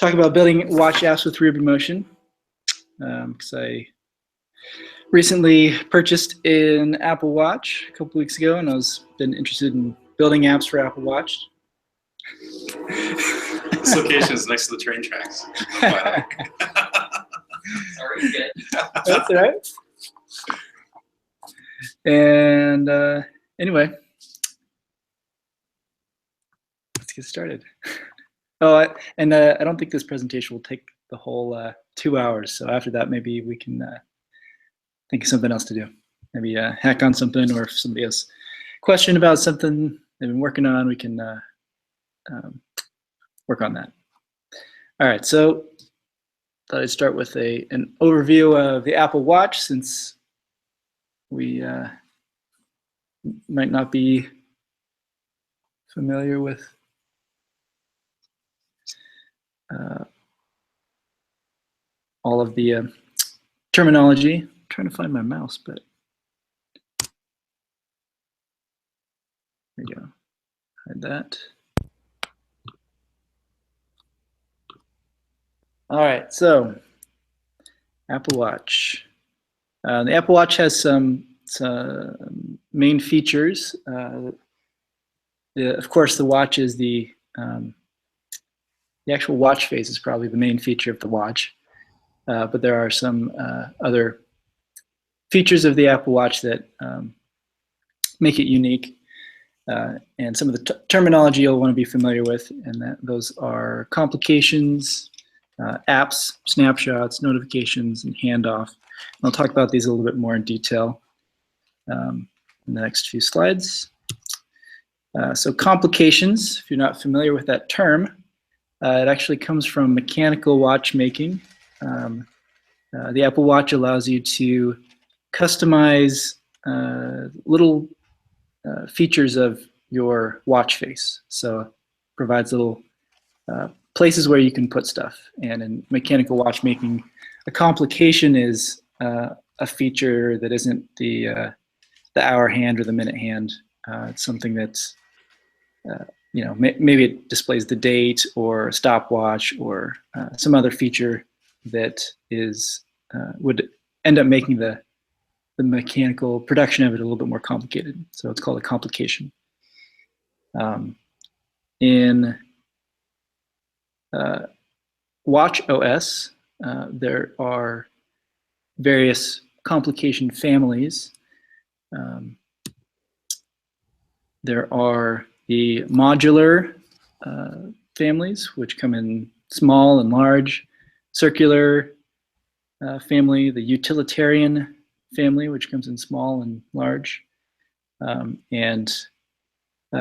talk about building watch apps with RubyMotion, because I recently purchased an Apple Watch a couple weeks ago, and I was been interested in building apps for Apple Watch. This location is next to the train tracks. Sorry, good. That's all right. And anyway, let's get started. Oh, I don't think this presentation will take the whole 2 hours. So after that, maybe we can think of something else to do. Maybe hack on something, or if somebody has a question about something they've been working on, we can work on that. All right, so thought I'd start with an overview of the Apple Watch, since we might not be familiar with all of the terminology. I'm trying to find my mouse, but there you go. Hide that. All right, so Apple Watch. The Apple Watch has some main features. Of course, the watch is the actual watch face is probably the main feature of the watch, but there are some other features of the Apple Watch that make it unique, and some of the terminology you'll want to be familiar with, and those are complications, apps, snapshots, notifications, and handoff. And I'll talk about these a little bit more in detail in the next few slides. So complications, if you're not familiar with that term, it actually comes from mechanical watchmaking. The Apple Watch allows you to customize little features of your watch face. So it provides little places where you can put stuff. And in mechanical watchmaking, a complication is a feature that isn't the hour hand or the minute hand. It's something that's maybe it displays the date or a stopwatch or some other feature that is would end up making the mechanical production of it a little bit more complicated. So it's called a complication. In Watch OS, there are various complication families. There are the modular families, which come in small and large, circular family, the utilitarian family, which comes in small and large, and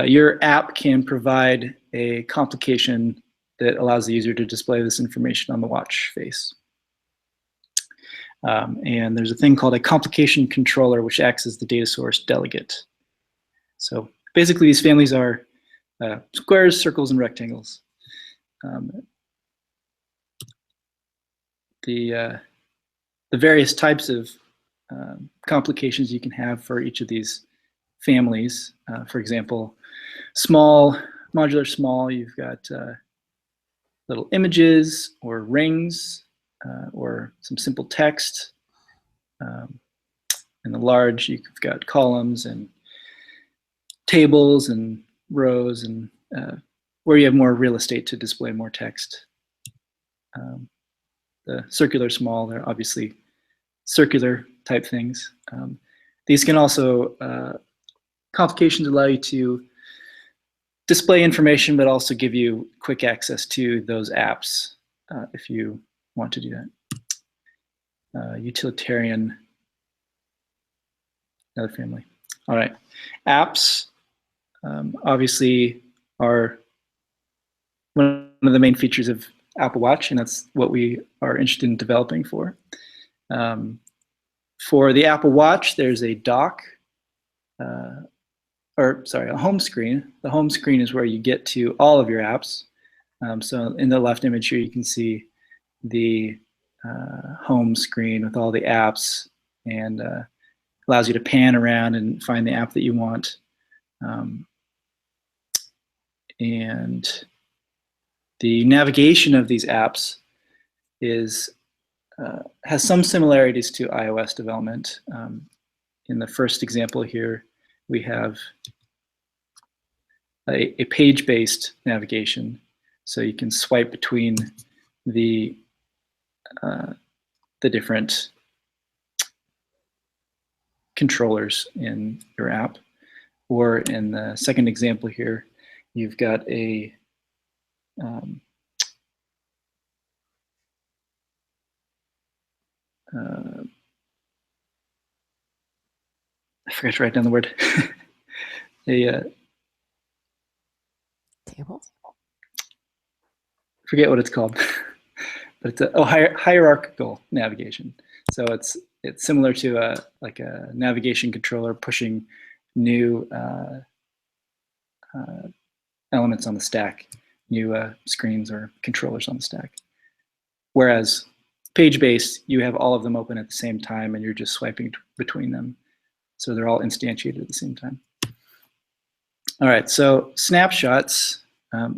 your app can provide a complication that allows the user to display this information on the watch face. And there's a thing called a complication controller, which acts as the data source delegate. So basically, these families are squares, circles, and rectangles. The various types of complications you can have for each of these families. For example, small, modular small, you've got little images or rings or some simple text. In the large, you've got columns and tables and rows, and where you have more real estate to display more text. The circular small, they're obviously circular type things. These can also, complications allow you to display information, but also give you quick access to those apps if you want to do that. Utilitarian, another family. All right, apps obviously are one of the main features of Apple Watch, and that's what we are interested in developing for. For the Apple Watch, there's a dock, a home screen. The home screen is where you get to all of your apps. So in the left image here, you can see the home screen with all the apps, and allows you to pan around and find the app that you want. And The navigation of these apps has some similarities to iOS development. In the first example here, we have a page-based navigation, so you can swipe between the different controllers in your app. Or in the second example here, you've got a I forgot to write down the word. Table? Forget what it's called, but it's a hierarchical navigation. So it's similar to like a navigation controller pushing new elements on the stack, new screens or controllers on the stack. Whereas page-based, you have all of them open at the same time and you're just swiping between them. So they're all instantiated at the same time. All right, so snapshots.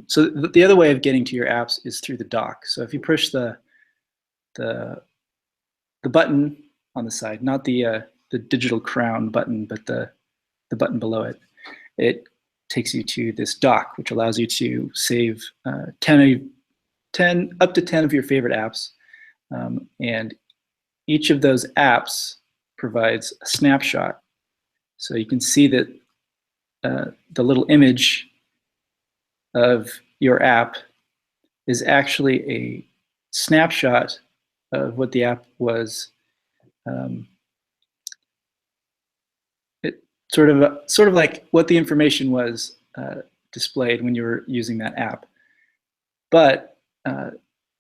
So the other way of getting to your apps is through the dock. So if you push the button on the side, not the digital crown button, but the button below it, it takes you to this dock, which allows you to save up to 10 of your favorite apps. And each of those apps provides a snapshot. So you can see that the little image of your app is actually a snapshot of what the app was. It sort of like what the information was displayed when you were using that app. But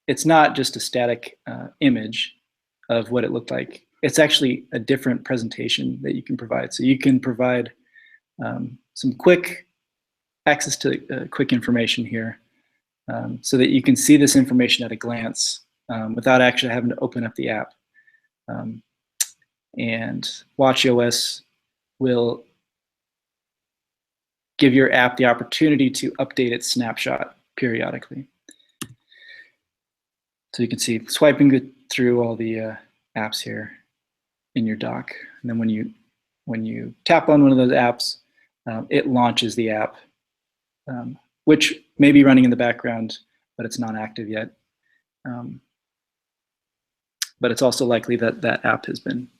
it's not just a static image of what it looked like. It's actually a different presentation that you can provide. So you can provide some quick access to quick information here so that you can see this information at a glance without actually having to open up the app. And watchOS will give your app the opportunity to update its snapshot periodically. So you can see swiping through all the apps here in your dock. And then when you tap on one of those apps, it launches the app, which may be running in the background, but it's not active yet. But it's also likely that that app has been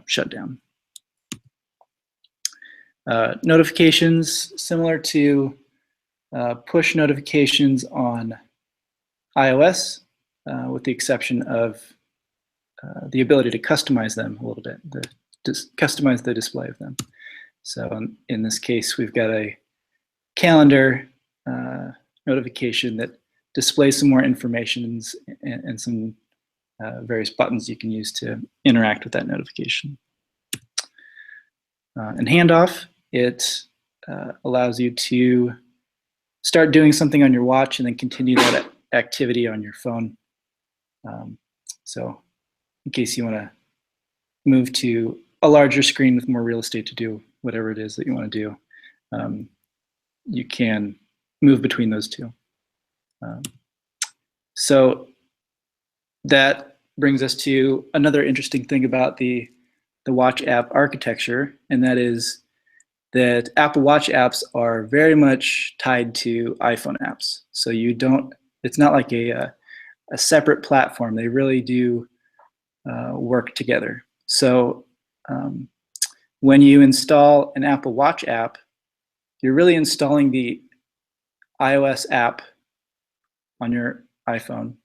shut down. Notifications, similar to push notifications on iOS, with the exception of the ability to customize them a little bit, customize the display of them. So in this case, we've got a calendar notification that displays some more information and some various buttons you can use to interact with that notification. And handoff, it allows you to start doing something on your watch and then continue that activity on your phone. So in case you want to move to a larger screen with more real estate to do whatever it is that you want to do, you can move between those two. So that brings us to another interesting thing about the Watch app architecture, and that is that Apple Watch apps are very much tied to iPhone apps. So it's not like a separate platform. They really do work together. So when you install an Apple Watch app, you're really installing the iOS app on your iPhone,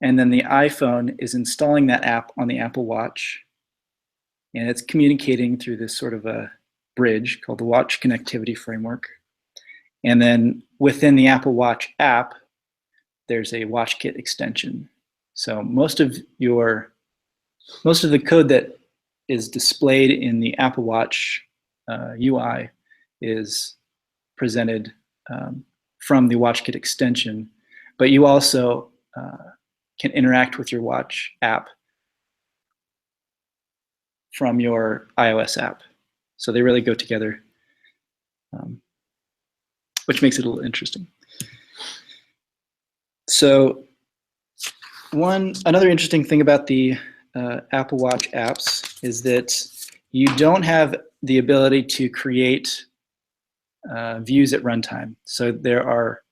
and then the iPhone is installing that app on the Apple Watch, and it's communicating through this sort of a bridge called the Watch Connectivity Framework. And then within the Apple Watch app, there's a WatchKit extension. So most of the code that is displayed in the Apple Watch UI is presented from the WatchKit extension, but you also can interact with your Watch app from your iOS app. So they really go together, which makes it a little interesting. So another interesting thing about the Apple Watch apps is that you don't have the ability to create views at runtime. So there are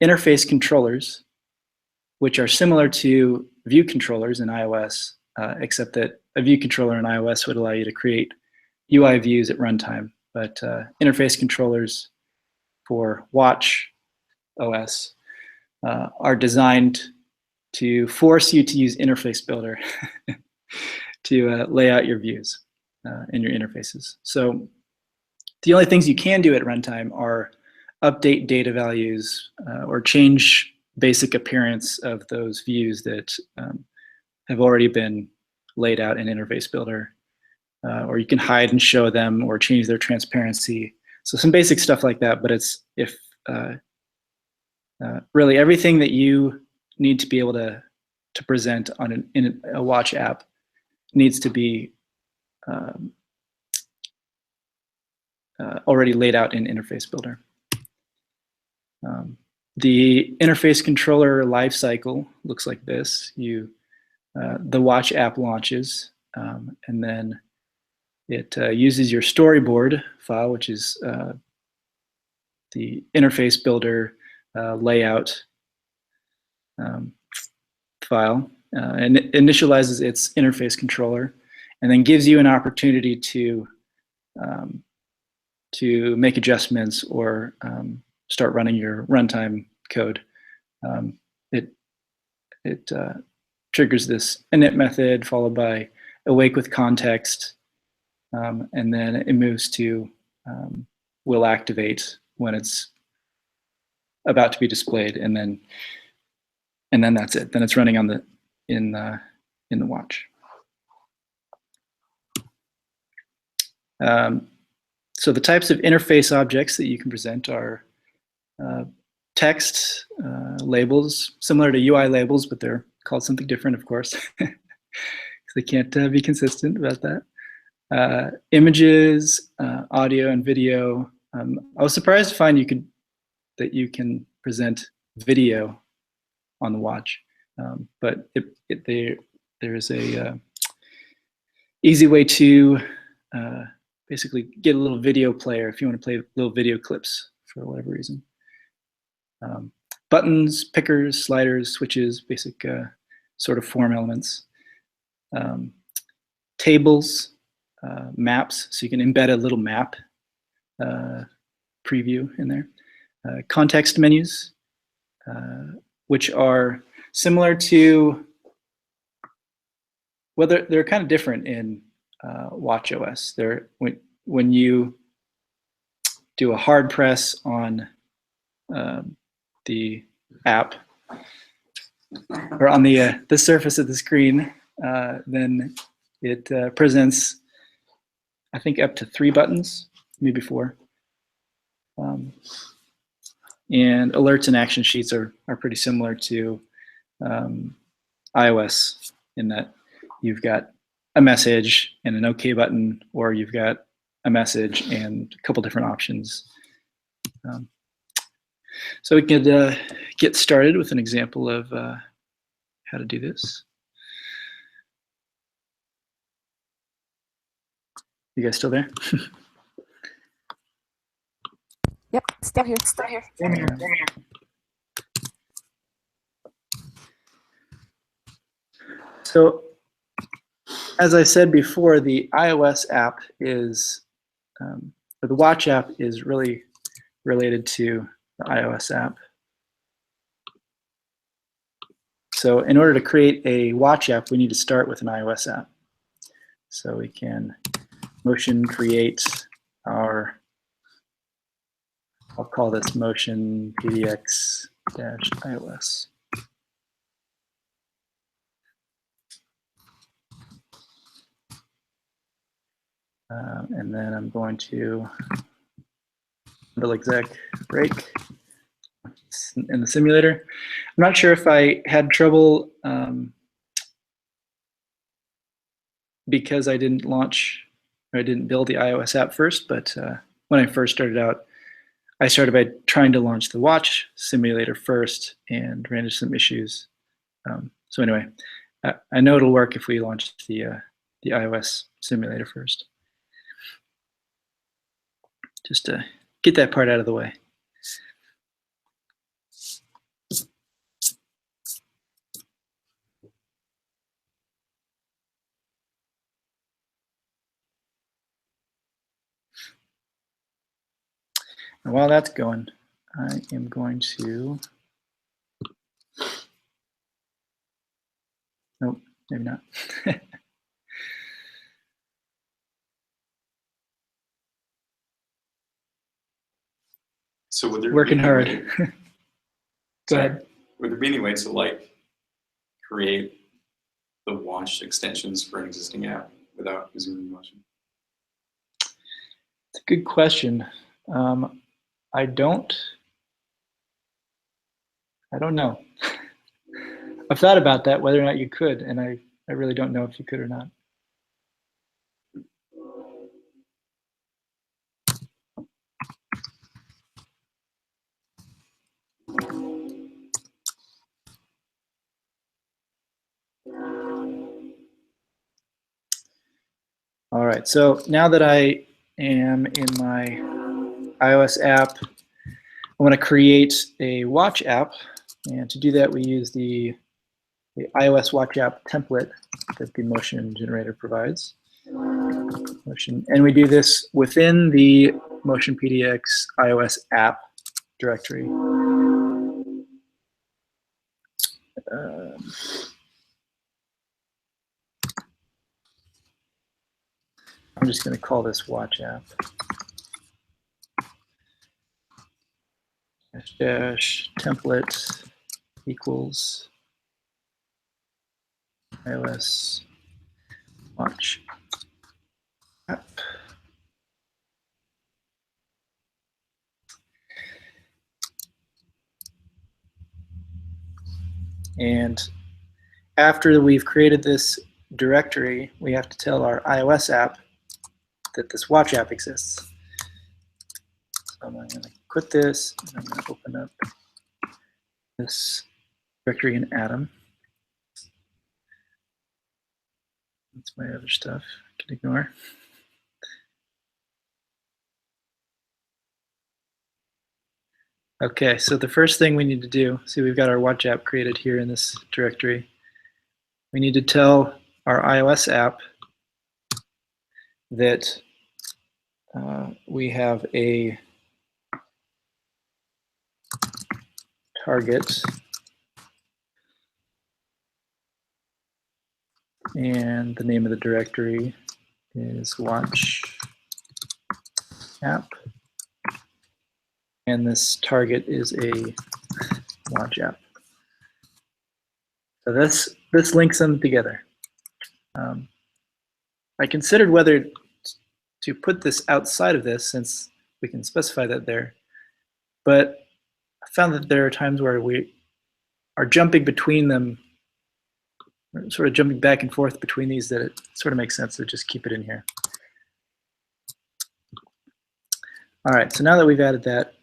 interface controllers, which are similar to view controllers in iOS, except that a view controller in iOS would allow you to create UI views at runtime. But interface controllers for Watch OS are designed to force you to use Interface Builder to lay out your views in your interfaces. So the only things you can do at runtime are update data values or change basic appearance of those views that have already been laid out in Interface Builder, or you can hide and show them or change their transparency. So some basic stuff like that, but it's really everything that you need to be able to present on in a watch app needs to be already laid out in Interface Builder. The interface controller lifecycle looks like this. The watch app launches, and then it uses your storyboard file, which is the Interface Builder layout file, and it initializes its interface controller, and then gives you an opportunity to make adjustments or start running your runtime code. It triggers this init method followed by awake with context, and then it moves to will activate when it's about to be displayed, and then that's it. Then it's running on in the watch. So the types of interface objects that you can present are text labels, similar to UI labels, but they're called something different, of course, because they can't be consistent about that. Images, audio, and video. I was surprised to find that you can present video on the watch, but there is a easy way to basically get a little video player if you want to play little video clips for whatever reason. Buttons, pickers, sliders, switches, basic sort of form elements. Tables, maps, so you can embed a little map preview in there. Context menus, which are similar to, well, they're kind of different in watchOS. They're when you do a hard press on the app or on the surface of the screen, then it presents, I think, up to 3 buttons, maybe 4. And alerts and action sheets are pretty similar to iOS in that you've got a message and an OK button, or you've got a message and a couple different options. So we could get started with an example of how to do this. You guys still there? Yep, still here. Still here. So, as I said before, the iOS app is, or the Watch app is really related to the iOS app. So, in order to create a Watch app, we need to start with an iOS app. So we can motion create our, I'll call this motion PDX-iOS. And then I'm going to handle exec break in the simulator. I'm not sure if I had trouble because I didn't launch, or I didn't build the iOS app first, but when I first started out, I started by trying to launch the watch simulator first and ran into some issues. So anyway, I know it'll work if we launch the iOS simulator first. Just to get that part out of the way. And while that's going, I am going to, nope, maybe not. So would there Working be any hard. way- Go Sorry. ahead. Would there be any way to like create the watch extensions for an existing app without using RubyMotion? It's a good question. I don't know. I've thought about that, whether or not you could, and I really don't know if you could or not. All right, so now that I am in my iOS app, I want to create a watch app, and to do that we use the iOS watch app template that the motion generator provides. And we do this within the Motion PDX iOS app directory. I'm just going to call this watch app. Dash template equals iOS watch app. And after we've created this directory, we have to tell our iOS app that this watch app exists. So I'm going to quit this, and I'm going to open up this directory in Atom. That's my other stuff I can ignore. Okay, so the first thing we need to do, see we've got our watch app created here in this directory. We need to tell our iOS app that we have a target and the name of the directory is watch app, and this target is a watch app. So this links them together. I considered whether to put this outside of this, since we can specify that there, but I found that there are times where we are jumping between them, sort of jumping back and forth between these, that it sort of makes sense to just keep it in here. All right, so now that we've added that,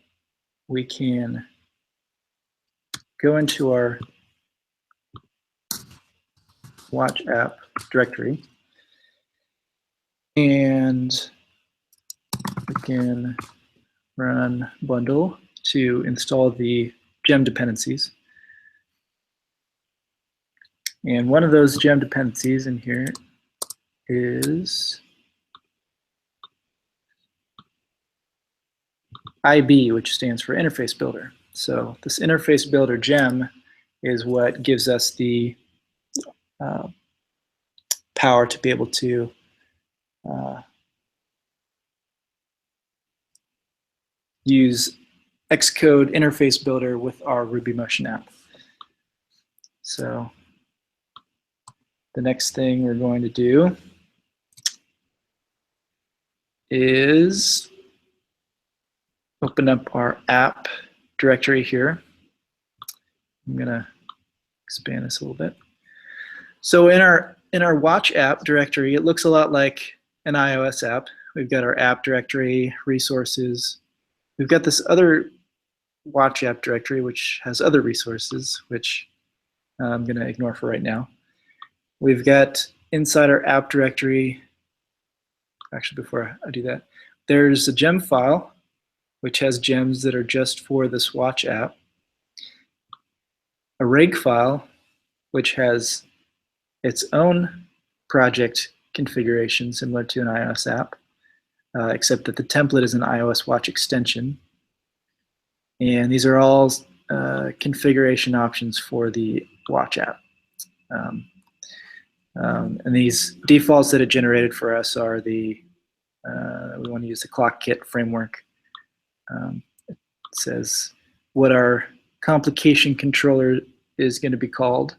we can go into our watch app directory, and we can run bundle to install the gem dependencies. And one of those gem dependencies in here is IB, which stands for Interface Builder. So this Interface Builder gem is what gives us the power to be able to use Xcode Interface Builder with our RubyMotion app. So the next thing we're going to do is open up our app directory here. I'm going to expand this a little bit. So in our watch app directory, it looks a lot like an iOS app. We've got our app directory, resources, we've got this other watch app directory, which has other resources, which I'm going to ignore for right now. We've got inside our app directory, actually before I do that, there's a gem file, which has gems that are just for this watch app. A reg file, which has its own project configuration similar to an iOS app, except that the template is an iOS watch extension. And these are all configuration options for the watch app. And these defaults that it generated for us are the, we want to use the ClockKit framework. It says what our complication controller is going to be called,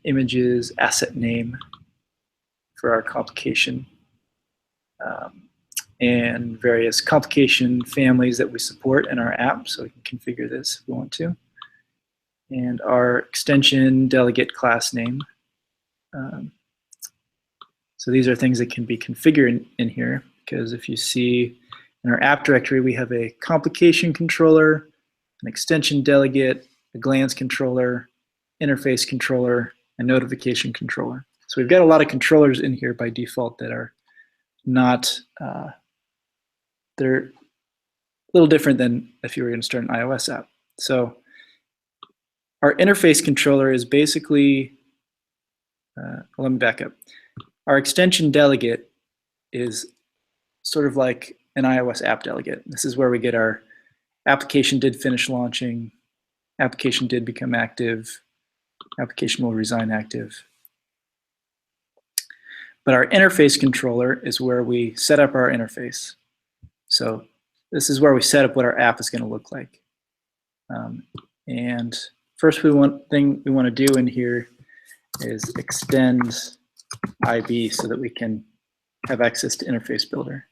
images, asset name for our complication, and various complication families that we support in our app, so we can configure this if we want to. And our extension delegate class name. So these are things that can be configured in here, because if you see in our app directory, we have a complication controller, an extension delegate, a glance controller, interface controller, and notification controller. So we've got a lot of controllers in here by default that are not, they're a little different than if you were going to start an iOS app. So our interface controller is basically, let me back up. Our extension delegate is sort of like an iOS app delegate. This is where we get our application did finish launching, application did become active, application will resign active. But our interface controller is where we set up our interface. So this is where we set up what our app is going to look like. And first thing we want to do in here is extend IB so that we can have access to Interface Builder.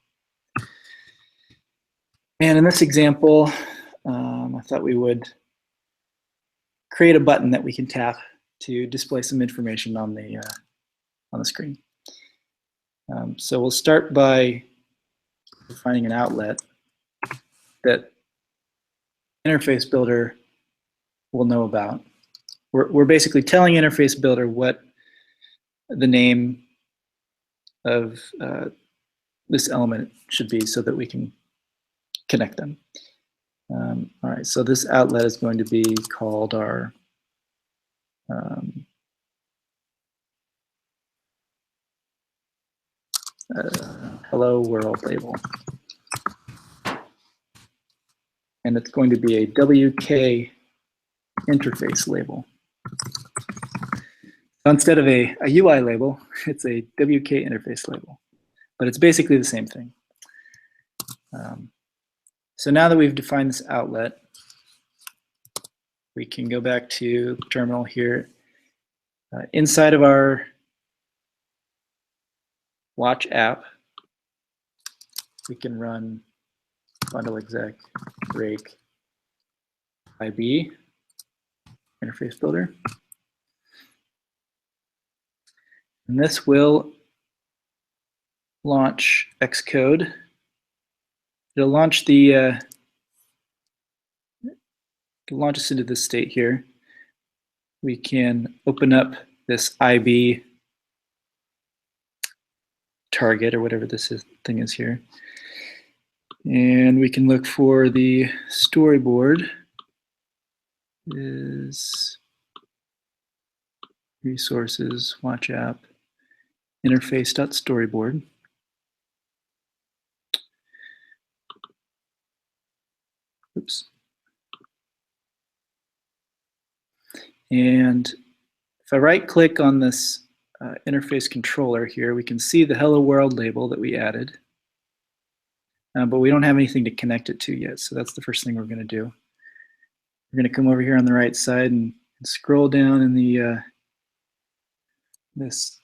And in this example, I thought we would create a button that we can tap to display some information on the screen. So we'll start by finding an outlet that Interface Builder will know about. We're basically telling Interface Builder what the name of this element should be so that we can connect them. All right, so this outlet is going to be called our hello world label. And it's going to be a WK interface label. So instead of a UI label, it's a WK interface label. But it's basically the same thing. So now that we've defined this outlet, we can go back to the terminal here. Inside of our watch app, we can run bundle exec rake IB interface builder. And this will launch Xcode. It'll launch the launch us into this state here. We can open up this IB target or whatever this thing is here. And we can look for the storyboard is resources, watch app, interface.storyboard. Oops. And if I right click on this interface controller here, we can see the hello world label that we added. But we don't have anything to connect it to yet, so that's the first thing we're going to do. We're going to come over here on the right side and scroll down in the this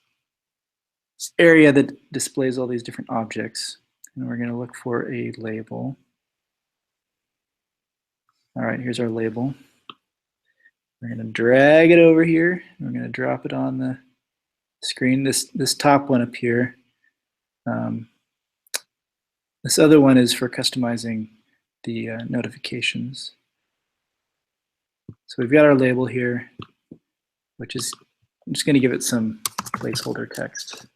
area that displays all these different objects, and we're going to look for a label. All right, here's our label. We're going to drag it over here. We're going to drop it on the screen. This top one up here. This other one is for customizing the notifications. So we've got our label here, which is, I'm just going to give it some placeholder text.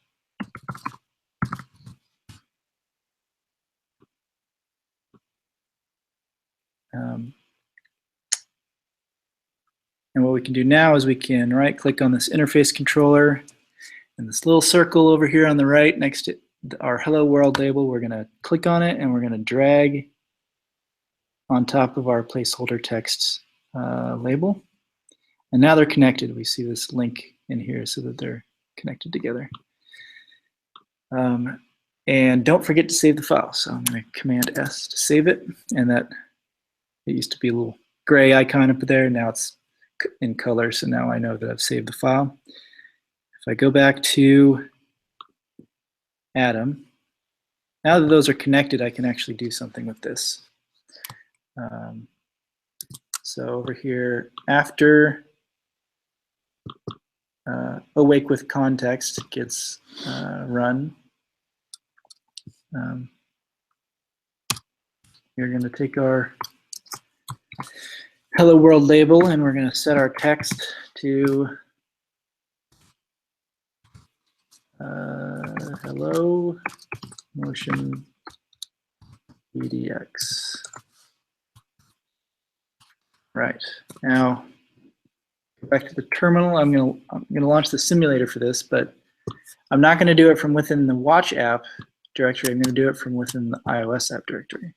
And what we can do now is we can right-click on this interface controller, and this little circle over here on the right next to our Hello World label, we're going to click on it and we're going to drag on top of our placeholder text label. And now they're connected. We see this link in here so that they're connected together. And don't forget to save the file. So I'm going to Command S to save it. And that, it used to be a little gray icon up there. Now it's in color. So now I know that I've saved the file. If I go back to Atom, now that those are connected, I can actually do something with this. So over here, after Awake with Context gets run, we're going to take our Hello World label and we're going to set our text to Hello Motion EDX. Right, now go back to the terminal. I'm gonna launch the simulator for this, but I'm not going to do it from within the Watch app directory. I'm going to do it from within the iOS app directory.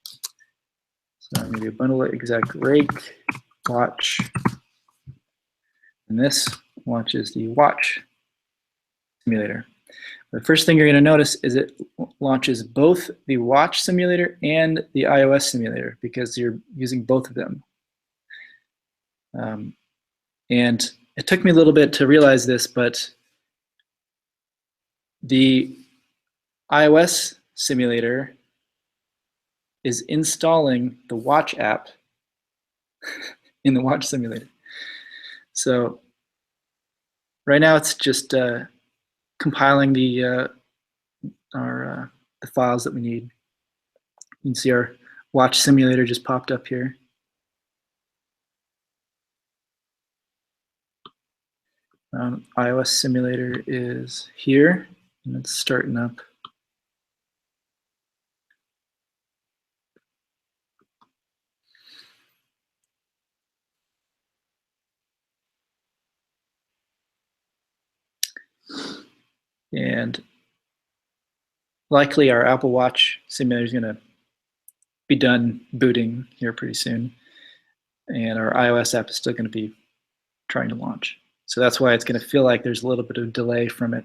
So I'm going to do bundle exec rake watch, and this launches the Watch simulator. The first thing you're going to notice is it launches both the Watch simulator and the iOS simulator because you're using both of them. And it took me a little bit to realize this, but the iOS simulator is installing the Watch app in the Watch simulator. So right now it's just compiling the files that we need. You can see our Watch simulator just popped up here. iOS simulator is here, and it's starting up. And likely our Apple Watch simulator is going to be done booting here pretty soon. And our iOS app is still going to be trying to launch. So that's why it's going to feel like there's a little bit of delay from it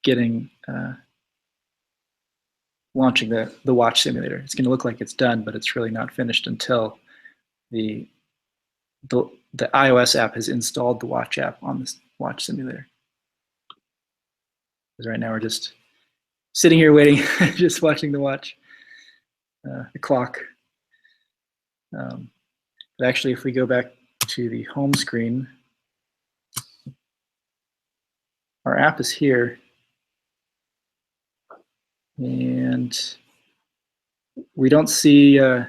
getting launching the Watch simulator. It's going to look like it's done, but it's really not finished until the iOS app has installed the Watch app on this Watch simulator. Because right now we're just sitting here waiting, just watching the watch, the clock. But actually, if we go back to the home screen, our app is here, and we don't see the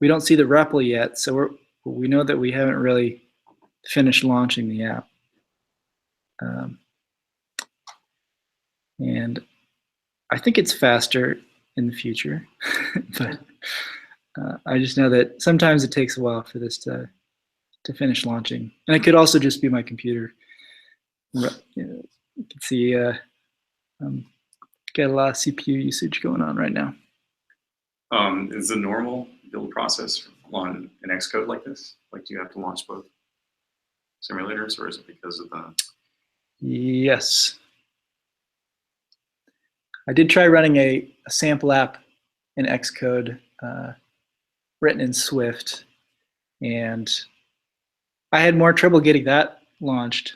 REPL yet. So we know that we haven't really finished launching the app. And I think it's faster in the future, but I just know that sometimes it takes a while for this to finish launching. And it could also just be my computer. You can see got a lot of CPU usage going on right now. Is the normal build process on an Xcode like this? Like, do you have to launch both simulators, or is it because of the? Yes. I did try running a sample app in Xcode written in Swift, and I had more trouble getting that launched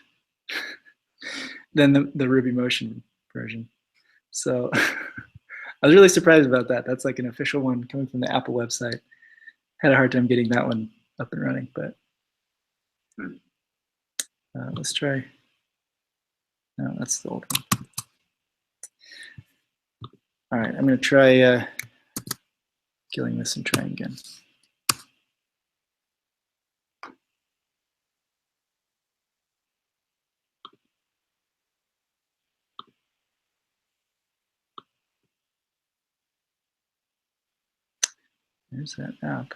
than the RubyMotion version. So I was really surprised about that. That's like an official one coming from the Apple website. Had a hard time getting that one up and running, but let's try. No, that's the old one. All right, I'm going to try killing this and trying again. There's that app.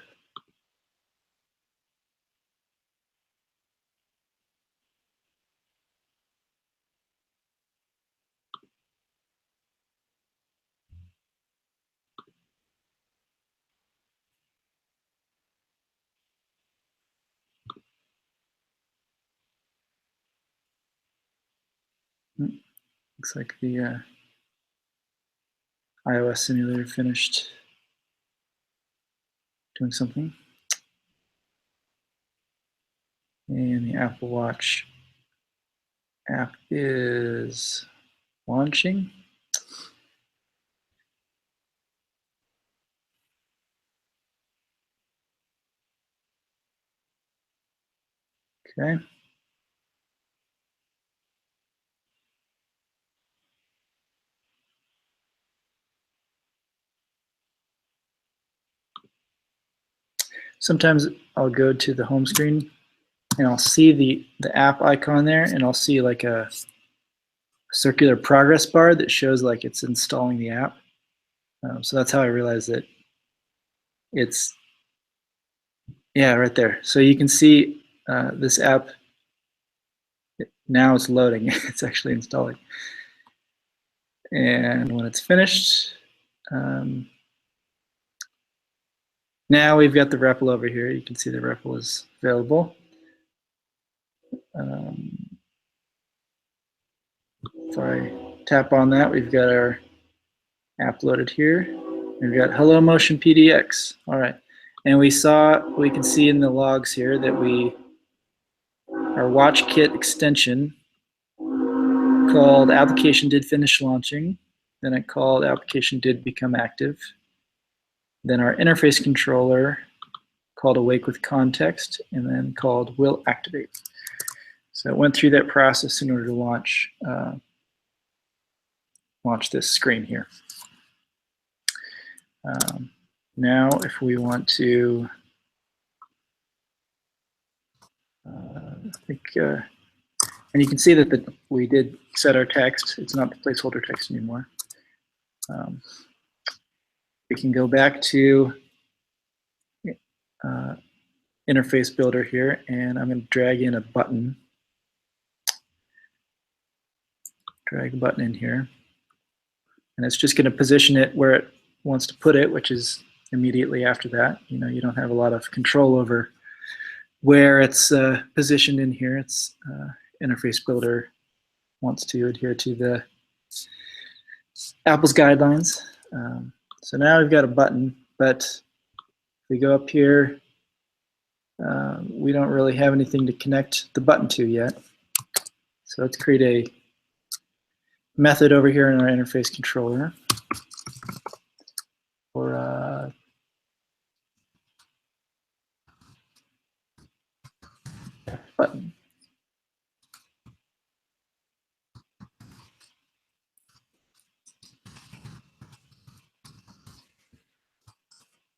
Looks like the iOS simulator finished doing something. And the Apple Watch app is launching. Okay. Sometimes I'll go to the home screen and I'll see the app icon there, and I'll see like a circular progress bar that shows like it's installing the app. So that's how I realize that it's, yeah, right there. So you can see this app, now it's loading. It's actually installing. And when it's finished, now we've got the REPL over here. You can see the REPL is available. If I tap on that, we've got our app loaded here. We've got Hello Motion PDX. All right. And we can see in the logs here that our watch kit extension called application did finish launching. Then it called application did become active. Then our interface controller called awake with context, and then called will activate. So it went through that process in order to launch this screen here. Now, if we want to, and you can see that we did set our text. It's not the placeholder text anymore. We can go back to interface builder here, and I'm going to drag in a button. Drag a button in here. And it's just going to position it where it wants to put it, which is immediately after that. You know, you don't have a lot of control over where it's positioned in here. It's interface builder wants to adhere to the Apple's guidelines. So now we've got a button, but if we go up here, we don't really have anything to connect the button to yet. So let's create a method over here in our interface controller for button.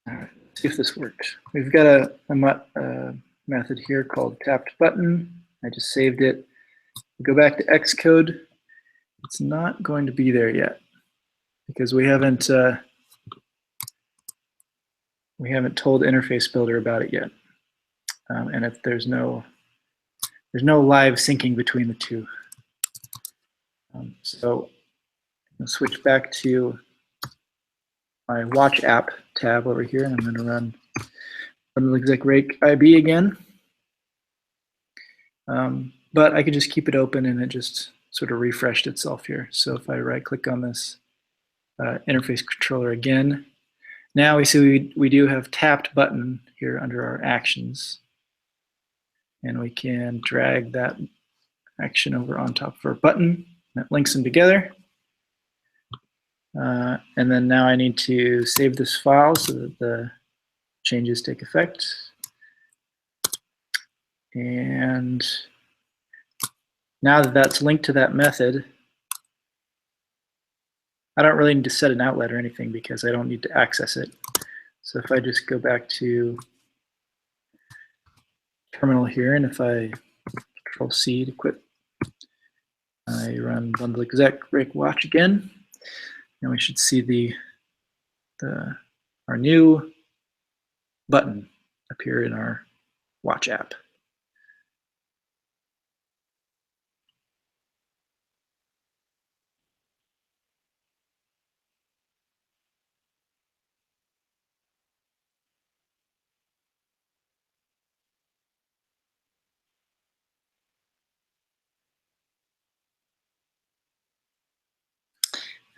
All right, let's see if this works. We've got a method here called tapped button. I just saved it. We go back to Xcode. It's not going to be there yet because we haven't told Interface Builder about it yet, and if there's no live syncing between the two. So I'll switch back to my Watch app tab over here, and I'm going to run exec rake IB again. But I could just keep it open, and it just sort of refreshed itself here. So if I right-click on this interface controller again, now we see we do have tapped button here under our actions, and we can drag that action over on top of our button. That links them together. And then now I need to save this file so that the changes take effect. And now that that's linked to that method, I don't really need to set an outlet or anything because I don't need to access it. So if I just go back to terminal here, and if I Control C to quit, I run bundle exec break watch again, and we should see our new button appear in our watch app.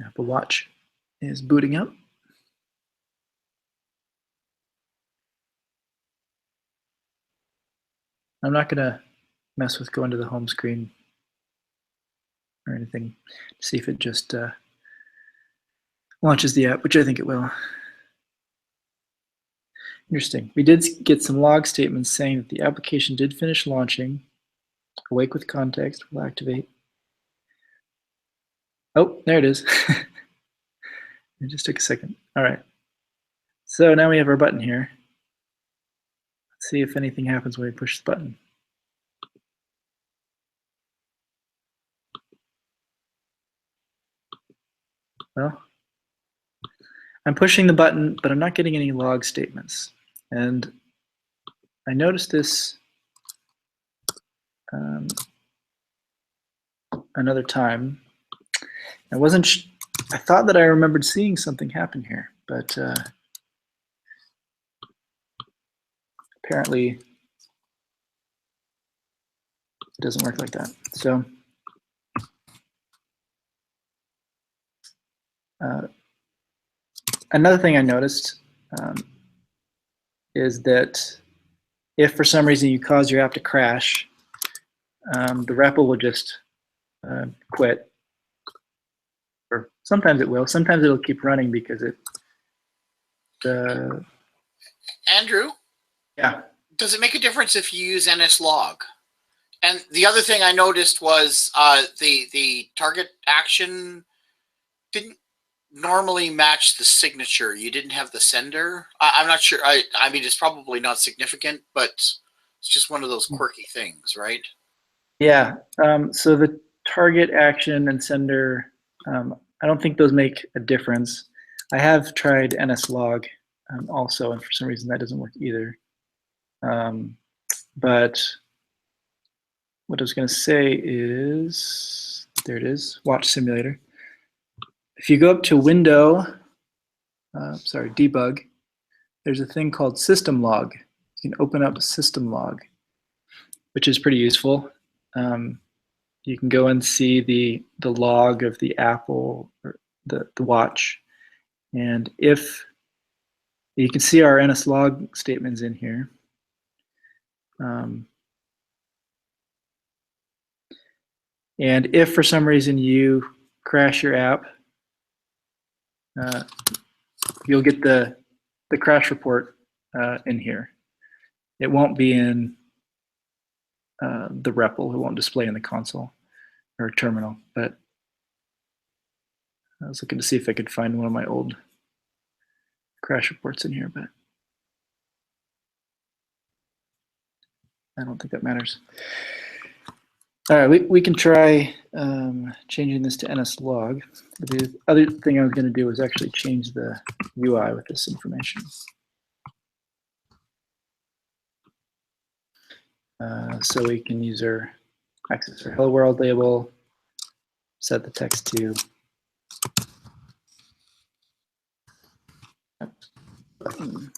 Apple Watch is booting up. I'm not going to mess with going to the home screen or anything to see if it just launches the app, which I think it will. Interesting. We did get some log statements saying that the application did finish launching. Awake with context will activate. Oh, there it is. It just took a second. All right. So now we have our button here. Let's see if anything happens when we push the button. Well, I'm pushing the button, but I'm not getting any log statements. And I noticed this another time. I thought that I remembered seeing something happen here, but apparently it doesn't work like that. So another thing I noticed is that if for some reason you cause your app to crash, the REPL will just quit. Or sometimes it will. Sometimes it'll keep running because Andrew? Yeah. Does it make a difference if you use NSLog? And the other thing I noticed was the target action didn't normally match the signature. You didn't have the sender. I'm not sure. I mean, it's probably not significant, but it's just one of those quirky things, right? Yeah. So the target action and sender, I don't think those make a difference. I have tried NSLog also, and for some reason that doesn't work either. But what I was going to say is, there it is, Watch Simulator. If you go up to Window, Debug, there's a thing called System Log. You can open up System Log, which is pretty useful. You can go and see the log of the Apple or the watch, and if you can see our NSLog statements in here. And if for some reason you crash your app, you'll get the crash report in here. It won't be in the REPL. It won't display in the console or terminal. But I was looking to see if I could find one of my old crash reports in here, but I don't think that matters. All right, we can try changing this to NSLog. The other thing I was going to do was actually change the UI with this information. So we can use our access our hello world label, set the text to button.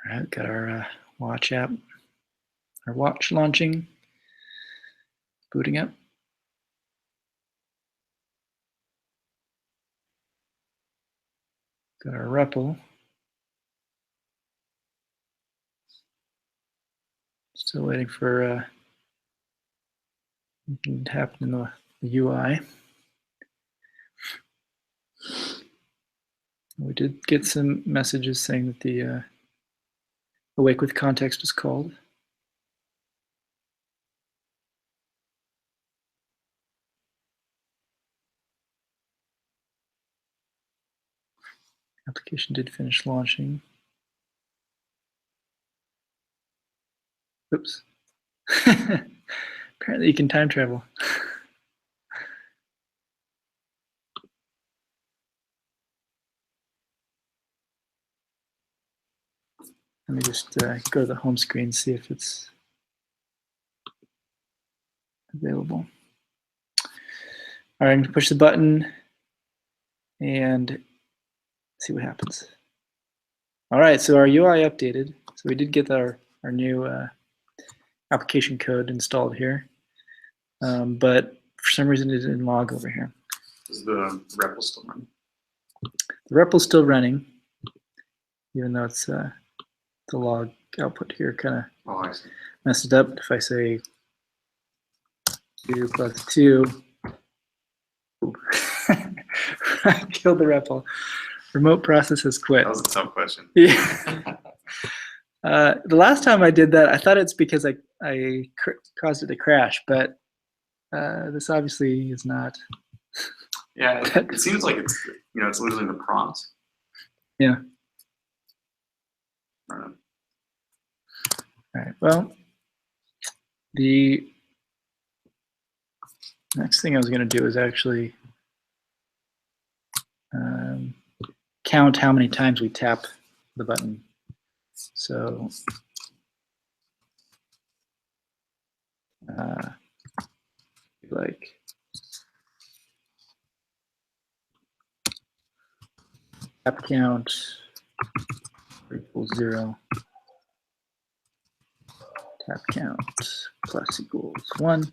All right, got our watch app, our watch launching, booting up. Got our REPL. Still waiting for anything to happen in the UI. We did get some messages saying that the awake with context was called. Application did finish launching. Oops. Apparently you can time travel. Let me just go to the home screen, see if it's available. All right, I'm gonna push the button and see what happens. All right, so our UI updated. So we did get our new application code installed here, but for some reason it didn't log over here. Is the REPL still running? The REPL's still running, even though it's the log output here kind of I see. messed it up. If I say 2 + 2, I killed the REPL. Remote process has quit. That was a tough question. Yeah. The last time I did that, I thought it's because I caused it to crash, but this obviously is not. Yeah, it seems like it's it's losing the prompt. Yeah. I don't know. All right. Well, the next thing I was going to do is actually count how many times we tap the button. So like tap count equals 0. Tap count plus equals 1.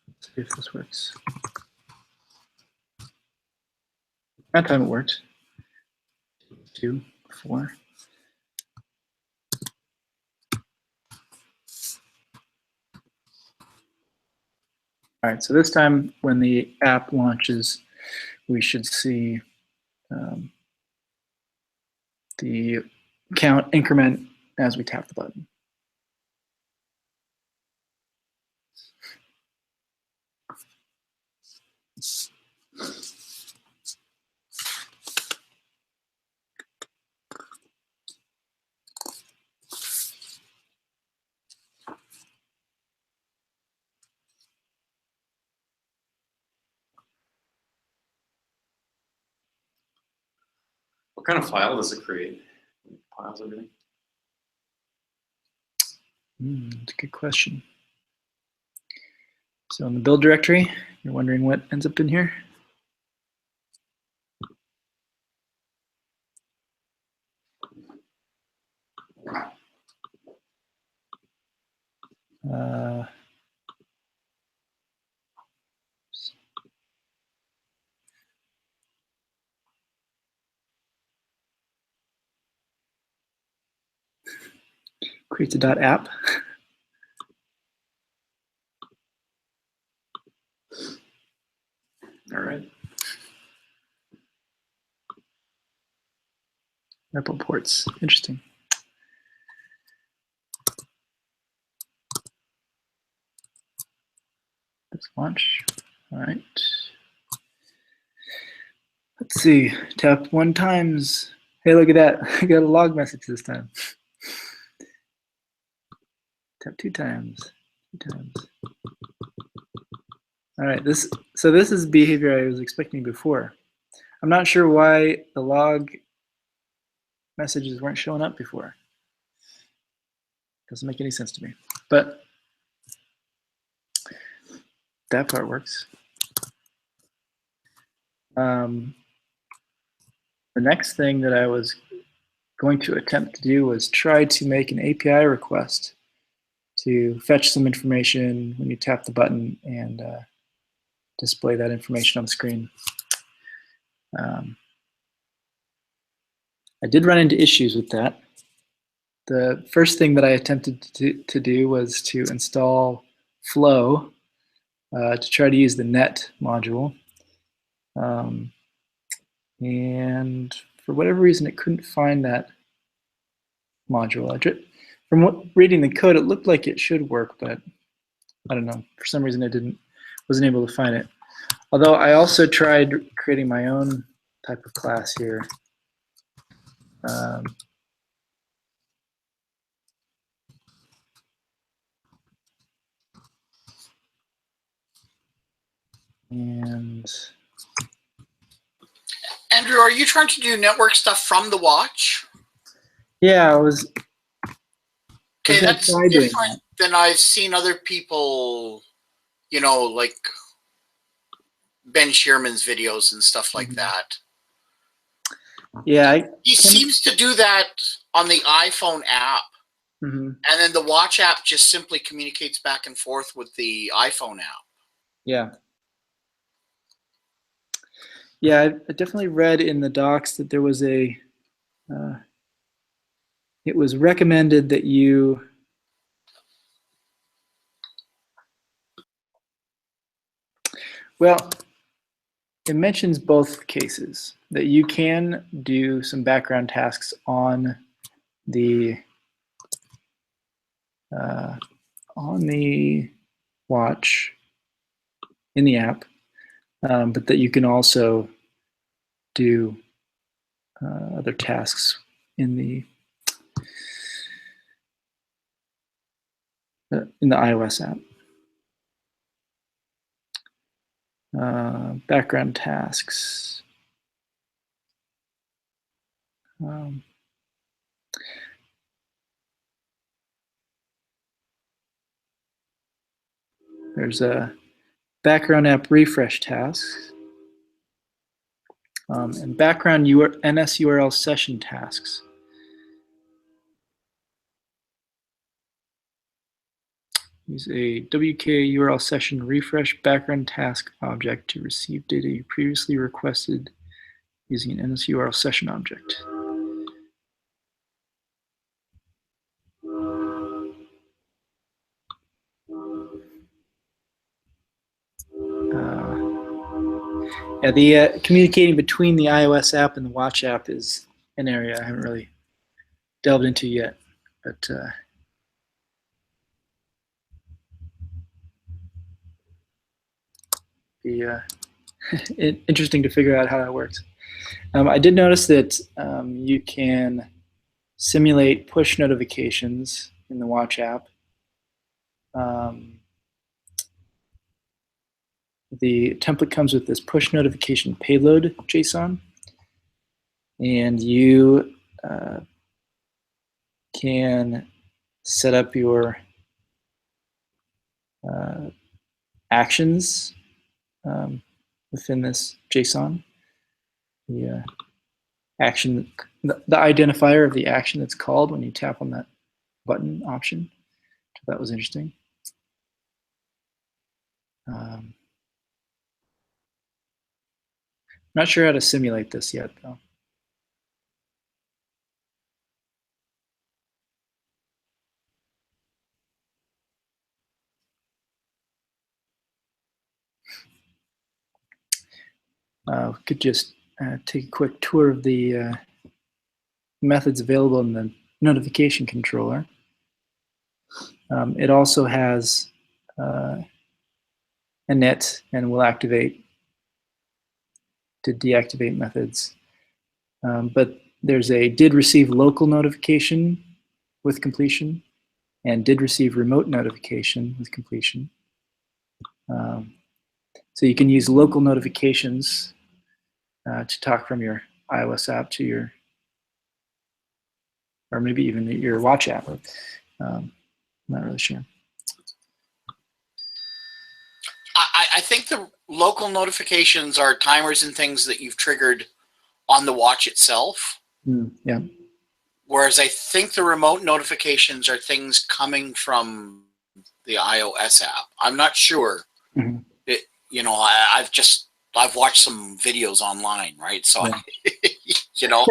Let's see if this works. That time it worked. 2, 4. All right, so this time when the app launches, we should see the count increment as we tap the button. What kind of file does it create? It piles everything. That's a good question. So in the build directory, you're wondering what ends up in here? Creates a .app. All right. REPL ports. Interesting. Let's launch. All right. Let's see. Tap 1 times. Hey, look at that. I got a log message this time. Tap 2 times. 2 times. All right. So this is behavior I was expecting before. I'm not sure why the log messages weren't showing up before. Doesn't make any sense to me, but that part works. The next thing that I was going to attempt to do was try to make an API request to fetch some information when you tap the button and display that information on the screen. I did run into issues with that. The first thing that I attempted to do was to install Flow to try to use the net module. And for whatever reason, it couldn't find that module. From reading the code, it looked like it should work, but I don't know. For some reason, wasn't able to find it. Although I also tried creating my own type of class here. And Andrew, are you trying to do network stuff from the watch? yeah, I was. Okay, gonna that's try doing different than I've seen other people, you know, like Ben Shearman's videos and stuff like that. Yeah, He seems to do that on the iPhone app. mm-hmm. And then the watch app just simply communicates back and forth with the iPhone app. Yeah. Yeah, I definitely read in the docs that there was it was recommended that you well, it mentions both cases, that you can do some background tasks on the watch in the app, but that you can also do other tasks in the iOS app. Background tasks. There's a background app refresh tasks and background NS URL session tasks. Use a WK URL session refresh background task object to receive data you previously requested using an NS URL session object. Yeah, the communicating between the iOS app and the watch app is an area I haven't really delved into yet, but be interesting to figure out how that works. I did notice that you can simulate push notifications in the watch app. The template comes with this push notification payload JSON, and you can set up your actions within this JSON. The action, the identifier of the action that's called when you tap on that button option. So that was interesting. Not sure how to simulate this yet, though. We could just take a quick tour of the methods available in the notification controller. It also has a net and will activate to deactivate methods. But there's a did receive local notification with completion and did receive remote notification with completion. So you can use local notifications to talk from your iOS app to your or maybe even your watch app. Not really sure. I think the local notifications are timers and things that you've triggered on the watch itself. Yeah. Whereas I think the remote notifications are things coming from the iOS app. I'm not sure. Mm-hmm. You know, I've watched some videos online, right? So, Yeah. you know,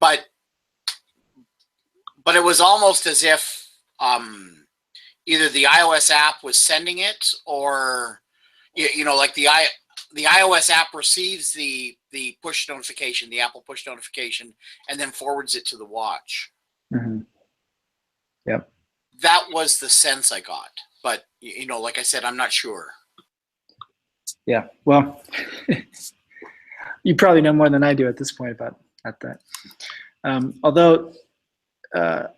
but it was almost as if either the iOS app was sending it, or you know, like the iOS app receives the push notification, the Apple push notification, and then forwards it to the watch. Mm-hmm. Yep. That was the sense I got. But, you know, like I said, I'm not sure. Yeah. Well, you probably know more than I do at this point about that. Although the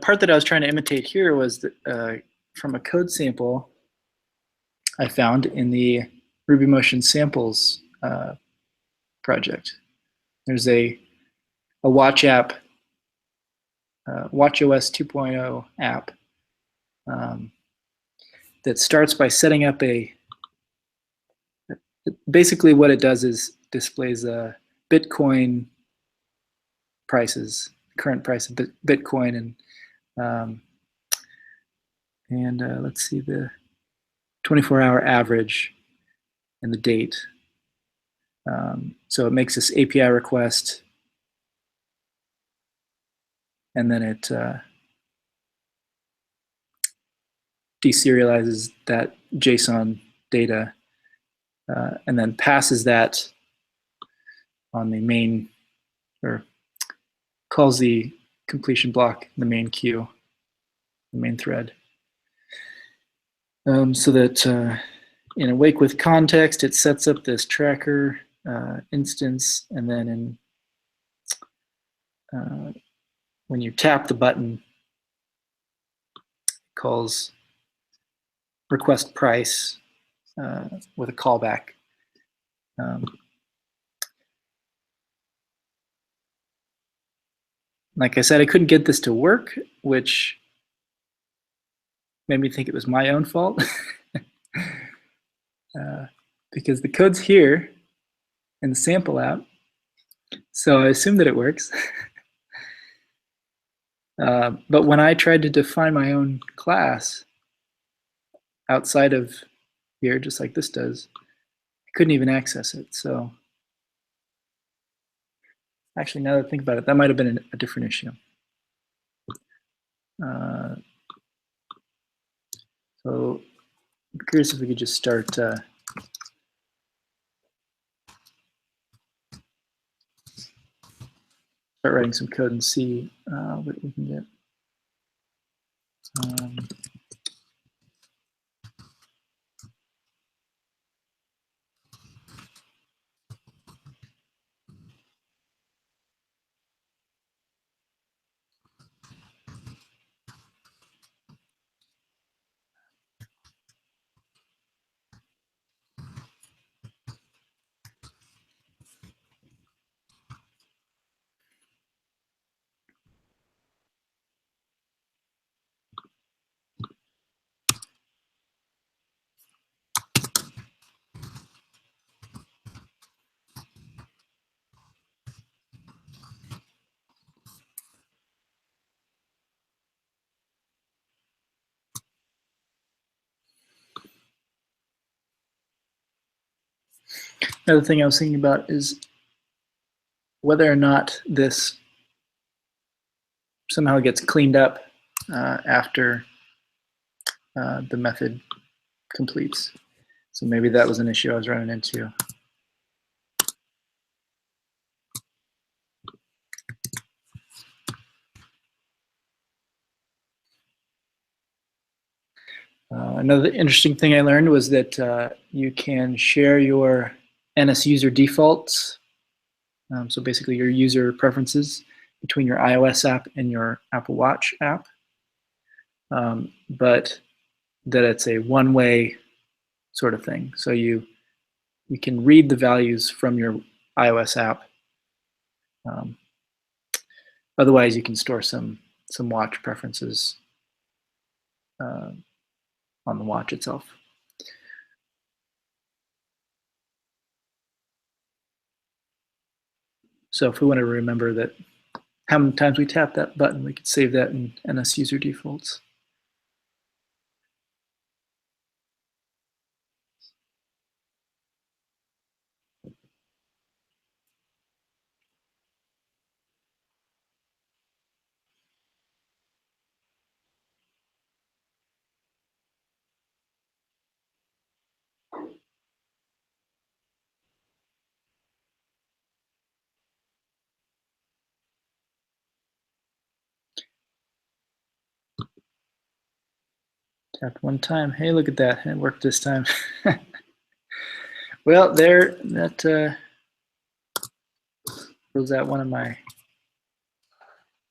part that I was trying to imitate here was that, from a code sample I found in the RubyMotion samples project. There's a watch app, watchOS 2.0 app that starts by setting up basically what it does is displays Bitcoin prices, current price of Bitcoin, and let's see, the 24-hour average and the date. So it makes this API request, and then it deserializes that JSON data, and then passes that on the main, or calls the completion block in the main queue, the main thread. So that in Awake with Context, it sets up this tracker instance, and then when you tap the button, it calls request price with a callback. Like I said, I couldn't get this to work, which made me think it was my own fault. Because the code's here in the sample app, so I assume that it works. But when I tried to define my own class outside of here, just like this does, I couldn't even access it. So actually, now that I think about it, that might have been a different issue. So I'm curious if we could just start writing some code and see what we can get. Another thing I was thinking about is whether or not this somehow gets cleaned up after the method completes. So maybe that was an issue I was running into. Another interesting thing I learned was that you can share your NS user defaults, so basically your user preferences between your iOS app and your Apple Watch app, but that it's a one-way sort of thing. So you can read the values from your iOS app Otherwise, you can store some watch preferences on the watch itself. So if we want to remember that how many times we tap that button, we could save that in NS user defaults. Tap one time. Hey, look at that. It worked this time. Well, that was that one of my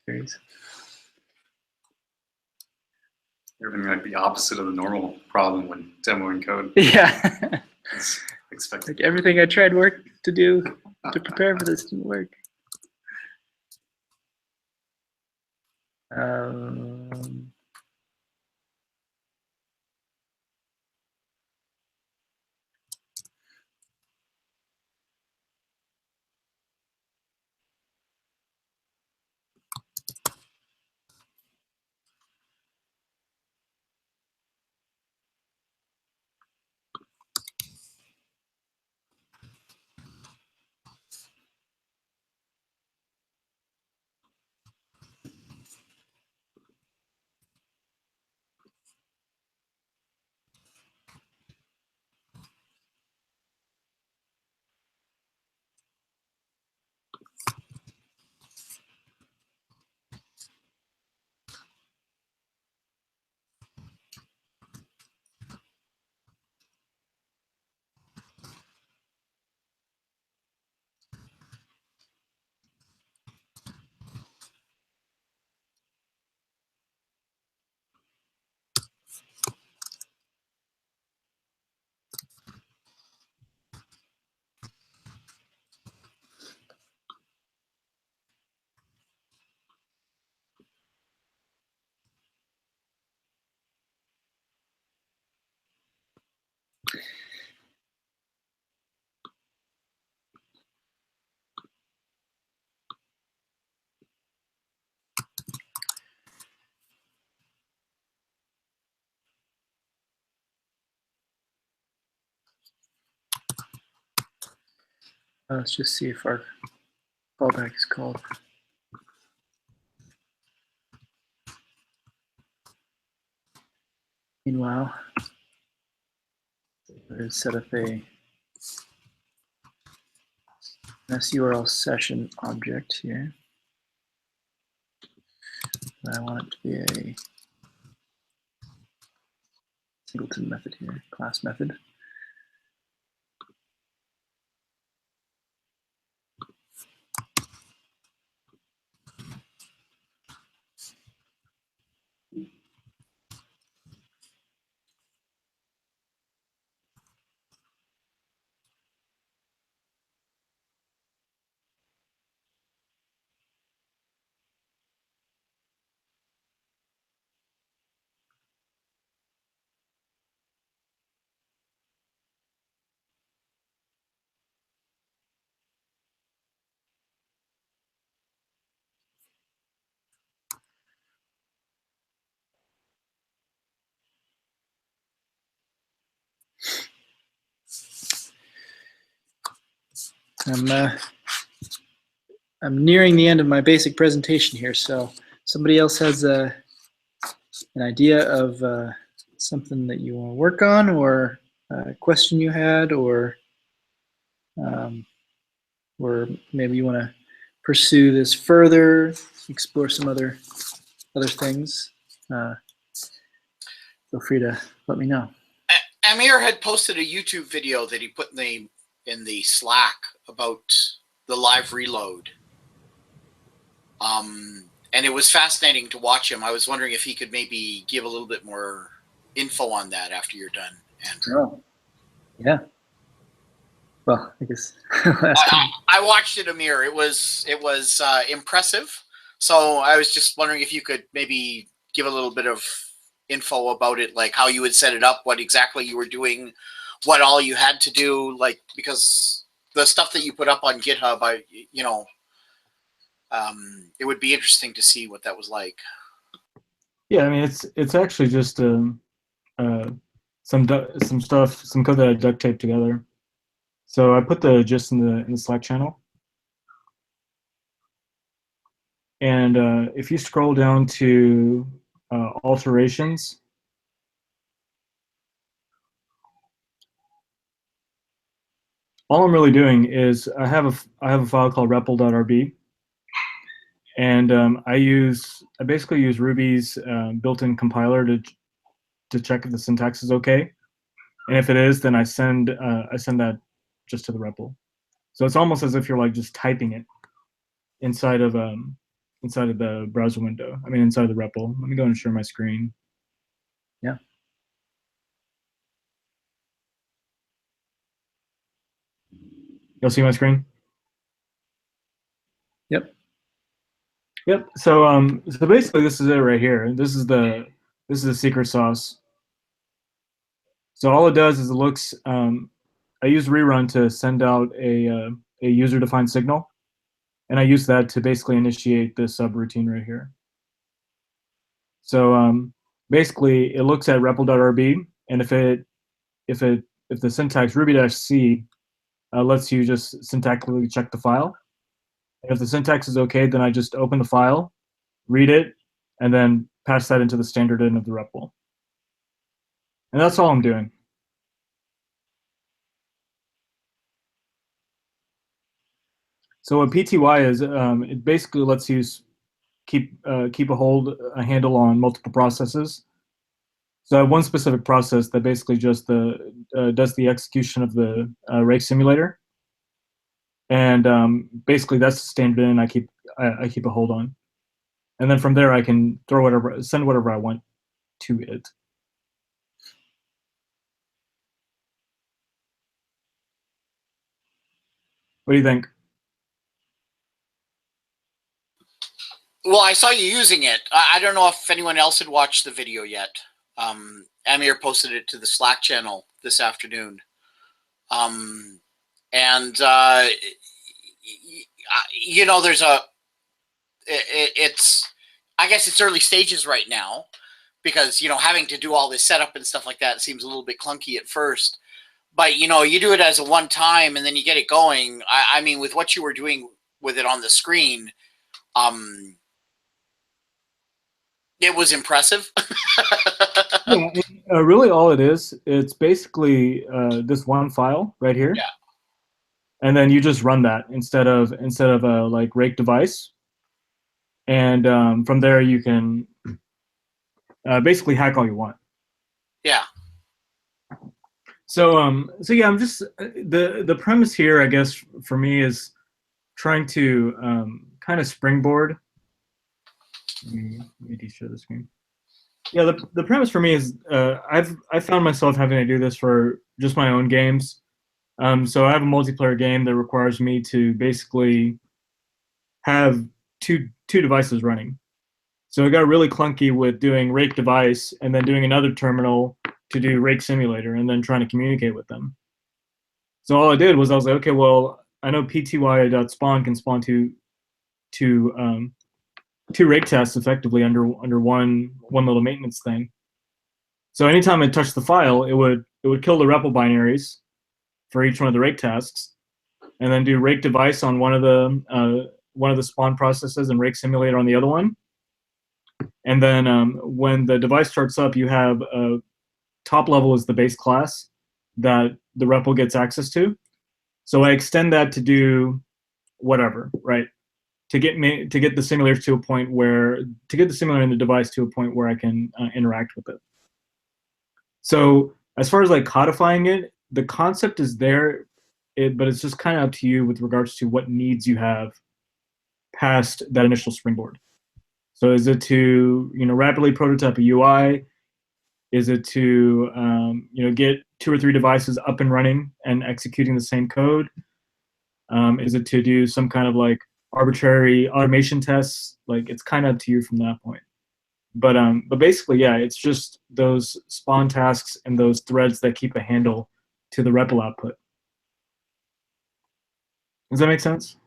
theories. Everything like the opposite of the normal problem when demoing code. Yeah. It's expected. Like everything I tried to do to prepare for this didn't work. Let's just see if our callback is called. Meanwhile, let's set up a URL session object here. I want it to be a singleton method here, class method. I'm nearing the end of my basic presentation here, so somebody else has an idea of something that you want to work on, or a question you had, or maybe you want to pursue this further, explore some other things. Feel free to let me know. Amir had posted a YouTube video that he put in the Slack about the live reload. And it was fascinating to watch him. I was wondering if he could maybe give a little bit more info on that after you're done, Andrew. Oh, yeah. Well, I guess last time. I watched it, Amir. It was impressive. So I was just wondering if you could maybe give a little bit of info about it, like how you would set it up, what exactly you were doing, what all you had to do, like because the stuff that you put up on GitHub, it would be interesting to see what that was like. Yeah, I mean it's actually just some stuff, some code that I duct taped together. So I put the gist in the Slack channel, and if you scroll down to alterations, all I'm really doing is I have a file called repl.rb, and I basically use Ruby's built-in compiler to check if the syntax is okay, and if it is, then I send that just to the REPL. So it's almost as if you're like just typing it inside of the browser window. I mean, inside the REPL. Let me go and share my screen. Yeah. You'll see my screen? Yep. Yep. So so basically this is it right here. This is the secret sauce. So all it does is it looks I use rerun to send out a user-defined signal, and I use that to basically initiate this subroutine right here. So basically it looks at repl.rb, and if the syntax ruby-c lets you just syntactically check the file. And if the syntax is okay, then I just open the file, read it, and then pass that into the standard in of the REPL. And that's all I'm doing. So what PTY is, it basically lets you keep a handle on multiple processes. So I have one specific process that basically just does the execution of the rake simulator, and basically that's the standard in I keep a hold on, and then from there I can send whatever I want to it. What do you think? Well, I saw you using it. I don't know if anyone else had watched the video yet. Amir posted it to the Slack channel this afternoon. And there's I guess it's early stages right now because, having to do all this setup and stuff like that seems a little bit clunky at first. But, you do it as a one time and then you get it going. I mean, with what you were doing with it on the screen, it was impressive. Yeah, really all it is, it's basically this one file right here. Yeah. And then you just run that instead of a like rake device. And from there you can basically hack all you want. Yeah. So yeah, I'm just the premise here, I guess, for me is trying to kind of springboard. Let me share the screen. Yeah, the premise for me is I've found myself having to do this for just my own games. So I have a multiplayer game that requires me to basically have two devices running. So it got really clunky with doing rake device and then doing another terminal to do rake simulator and then trying to communicate with them. So all I did was I was like, okay, well, I know pty.spawn can spawn two rake tests effectively under one little maintenance thing. So anytime I touched the file, it would kill the REPL binaries for each one of the rake tasks, and then do rake device on one of the spawn processes and rake simulator on the other one. And then when the device starts up, you have top level is the base class that the REPL gets access to. So I extend that to do whatever, right? To get the simulator to a point where the simulator in the device to a point where I can interact with it. So as far as like codifying it, the concept is there, but it's just kind of up to you with regards to what needs you have past that initial springboard. So is it to rapidly prototype a UI? Is it to get 2 or 3 devices up and running and executing the same code? Is it to do some kind of like arbitrary automation tests? Like it's kind of up to you from that point. But basically, yeah, it's just those spawn tasks and those threads that keep a handle to the REPL output. Does that make sense?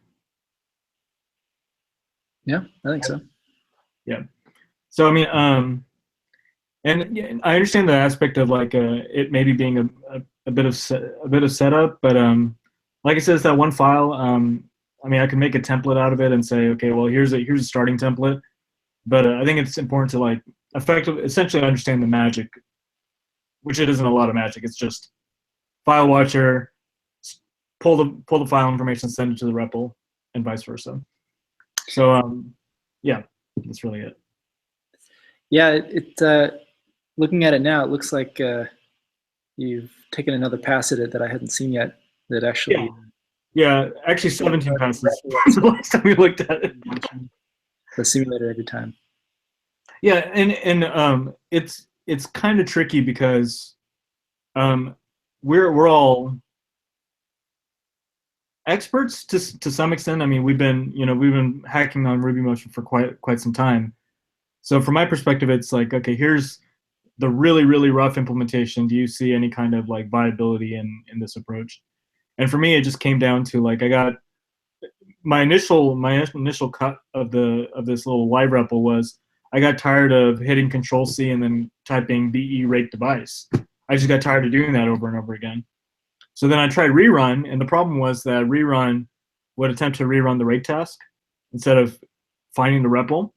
Yeah, I think so. Yeah. So I mean, and yeah, I understand the aspect of like it maybe being a bit of setup, but like I said, it's that one file. I mean, I can make a template out of it and say, okay, well, here's a starting template. But I think it's important to like essentially understand the magic, which it isn't a lot of magic. It's just file watcher, pull the file information, send it to the REPL, and vice versa. So yeah, that's really it. Yeah, looking at it now, it looks like you've taken another pass at it that I hadn't seen yet. That actually, yeah, actually 17 passes. The last time we looked at it. The simulator every time. Yeah, and it's kind of tricky because we're all experts to some extent. I mean, we've been hacking on RubyMotion for quite some time. So from my perspective, it's like, okay, here's the really rough implementation. Do you see any kind of like viability in this approach? And for me, it just came down to like I got my initial cut of this little live REPL was I got tired of hitting Control-C and then typing BE rate device. I just got tired of doing that over and over again. So then I tried rerun, and the problem was that rerun would attempt to rerun the rate task instead of finding the REPL.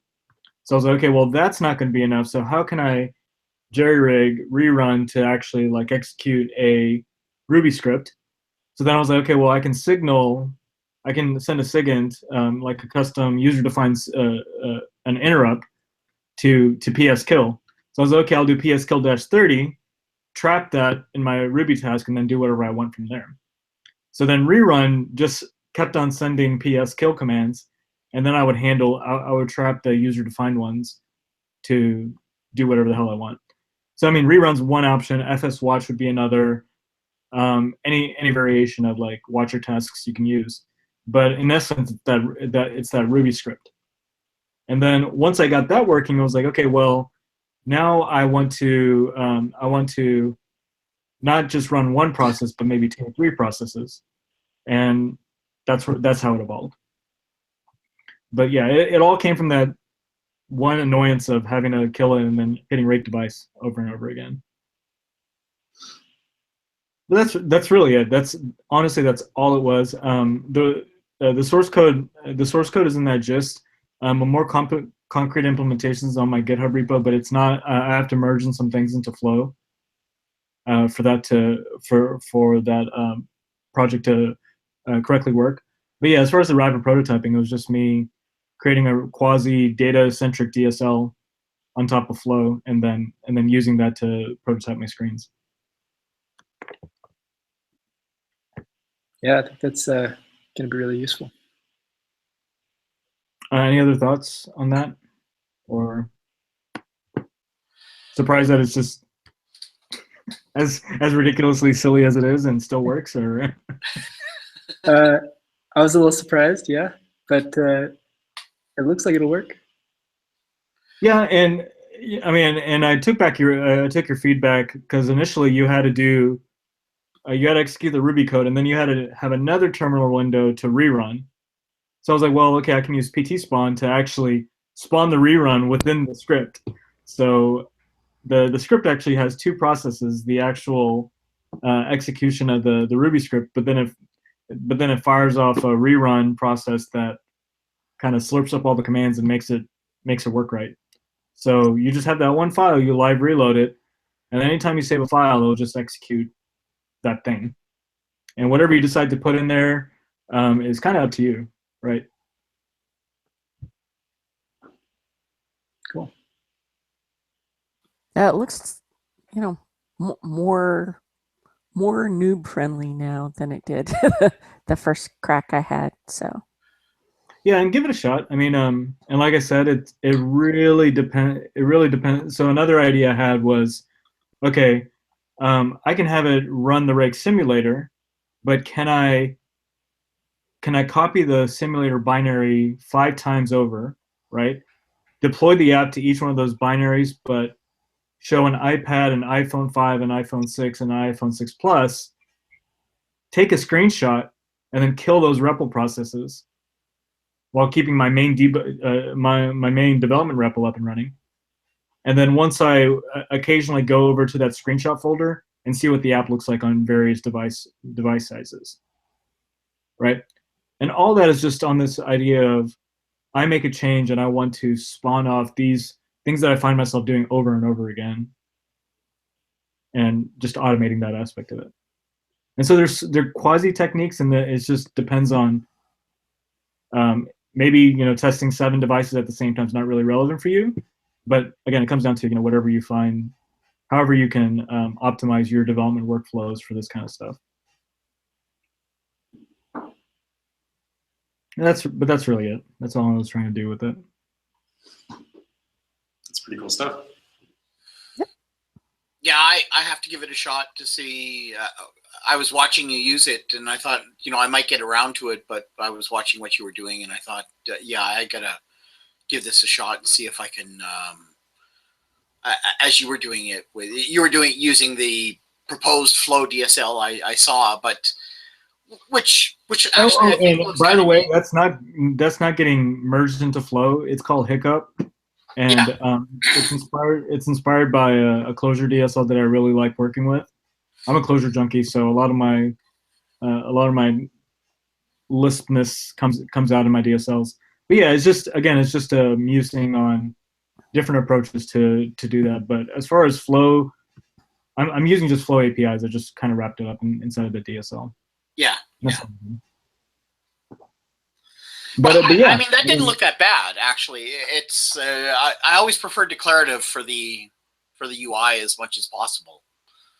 So I was like, okay, well, that's not going to be enough. So how can I jerry-rig rerun to actually like execute a Ruby script? So then I was like, okay, well, I can send a SIGINT, like a custom user-defined an interrupt to pskill. So I was like, okay, I'll do pskill-30, trap that in my Ruby task, and then do whatever I want from there. So then rerun just kept on sending pskill commands, and then I would trap the user-defined ones to do whatever the hell I want. So I mean, rerun's one option. FS watch would be another. Any variation of like watcher tasks you can use, but in essence, it's that Ruby script. And then once I got that working, I was like, okay, well, now I want to not just run one process, but maybe 2 or 3 processes, and that's how it evolved. But yeah, it all came from that one annoyance of having to kill it and then hitting rate device over and over again. But that's really it. That's all it was. The source code is in that gist. A more concrete implementations on my GitHub repo, but it's not. I have to merge in some things into Flow for that project to correctly work. But yeah, as far as the rapid prototyping, it was just me creating a quasi data-centric DSL on top of Flow, and then using that to prototype my screens. Yeah, I think that's going to be really useful. Any other thoughts on that, or surprised that it's just as ridiculously silly as it is and still works, or? I was a little surprised, yeah, but it looks like it'll work. Yeah, and I mean, and I took your feedback, because initially you had to execute the Ruby code, and then you had to have another terminal window to rerun. So I was like, well, okay, I can use PT spawn to actually spawn the rerun within the script. So the script actually has 2 processes: the actual execution of the Ruby script, but then it fires off a rerun process that kind of slurps up all the commands and makes it work right. So you just have that one file, you live reload it, and anytime you save a file, it'll just execute that thing. And whatever you decide to put in there is kind of up to you, right? Cool. It looks, more noob friendly now than it did the first crack I had. So. Yeah, and give it a shot. I mean, and like I said, it really depends. So another idea I had was, okay, I can have it run the rake simulator, but can I copy the simulator binary 5 times over, right? Deploy the app to each one of those binaries, but show an iPad, an iPhone 5, an iPhone 6, and an iPhone 6 Plus, take a screenshot, and then kill those REPL processes while keeping my main my main development REPL up and running. And then once I occasionally go over to that screenshot folder and see what the app looks like on various device sizes, right? And all that is just on this idea of I make a change and I want to spawn off these things that I find myself doing over and over again, and just automating that aspect of it. And so there are quasi techniques, and it just depends on maybe testing 7 devices at the same time is not really relevant for you. But again, it comes down to whatever you find, however you can optimize your development workflows for this kind of stuff. But that's really it. That's all I was trying to do with it. It's pretty cool stuff. Yeah, I have to give it a shot to see. I was watching you use it, and I thought, I might get around to it, but I was watching what you were doing, and I thought, yeah, I gotta give this a shot and see if I can. As you were doing it, using the proposed Flow DSL, I saw, but which actually. I think and by the way, that's not getting merged into Flow. It's called Hiccup. And yeah. It's inspired by a Clojure DSL that I really like working with. I'm a Clojure junkie, so a lot of my lispness comes out in my DSLs. But yeah, it's just a musing on different approaches to do that. But as far as Flow, I'm using just Flow APIs. I just kind of wrapped it up inside of the DSL. Yeah. Yeah. But yeah, I mean, that didn't look that bad, actually. It's I always prefer declarative for the UI as much as possible.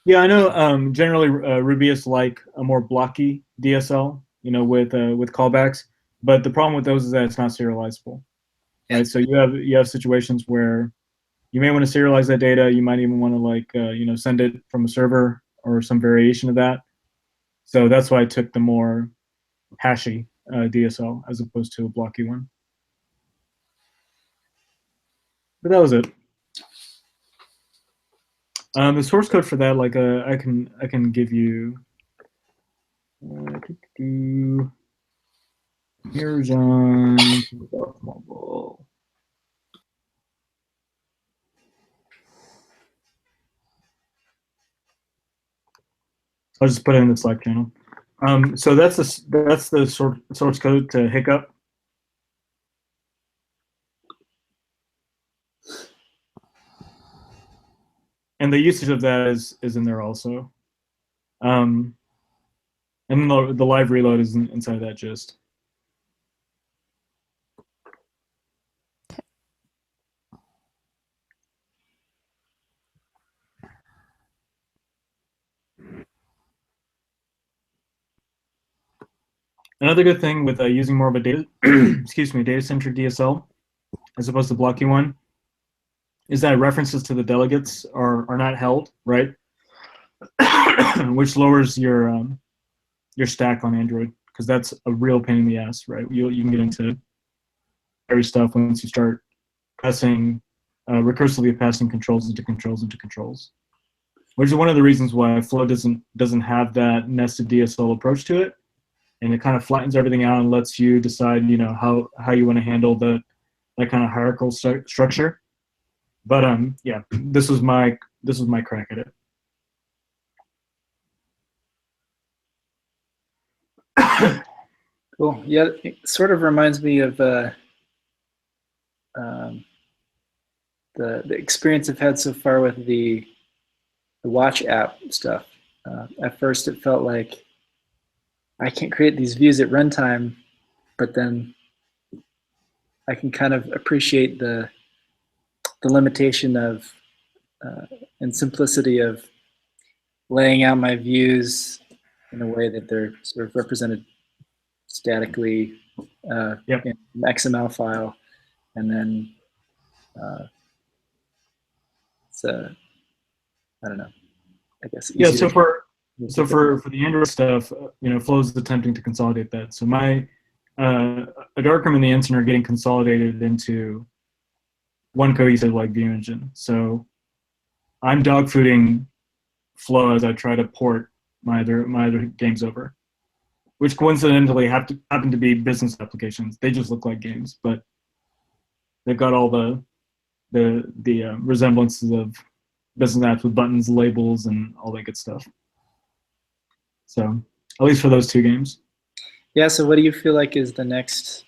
Yeah, I know. Generally, Rubyists like a more blocky DSL, with callbacks. But the problem with those is that it's not serializable, right? So you have situations where you may want to serialize that data. You might even want to send it from a server or some variation of that. So that's why I took the more hashy DSL as opposed to a blocky one. But that was it. The source code for that, I can give you. Here's on mobile. I'll just put it in the Slack channel. So that's the source code to Hiccup. And the usage of that is in there also. And then the live reload is inside that gist. Another good thing with using more of a data-centric DSL as opposed to blocky one is that references to the delegates are not held, right? Which lowers your stack on Android, because that's a real pain in the ass, right? You can get into every stuff once you start recursively passing controls into controls, which is one of the reasons why Flow doesn't have that nested DSL approach to it. And it kind of flattens everything out and lets you decide, how you want to handle that kind of hierarchical structure. But yeah, this was my crack at it. Cool. Yeah, it sort of reminds me of the experience I've had so far with the Watch app stuff. At first, it felt like I can't create these views at runtime, but then I can kind of appreciate the limitation of and simplicity of laying out my views in a way that they're sort of represented statically in an XML file, and then I don't know. I guess. Yeah. easier So for to so keep it. for the Android stuff, Flow is attempting to consolidate that. So my a darkroom and the Ensign are getting consolidated into one cohesive like view engine. So I'm dogfooding Flow as I try to port my other games over, which coincidentally happen to be business applications. They just look like games, but they've got all the resemblances of business apps with buttons, labels, and all that good stuff. So at least for those two games. Yeah. So, what do you feel like is the next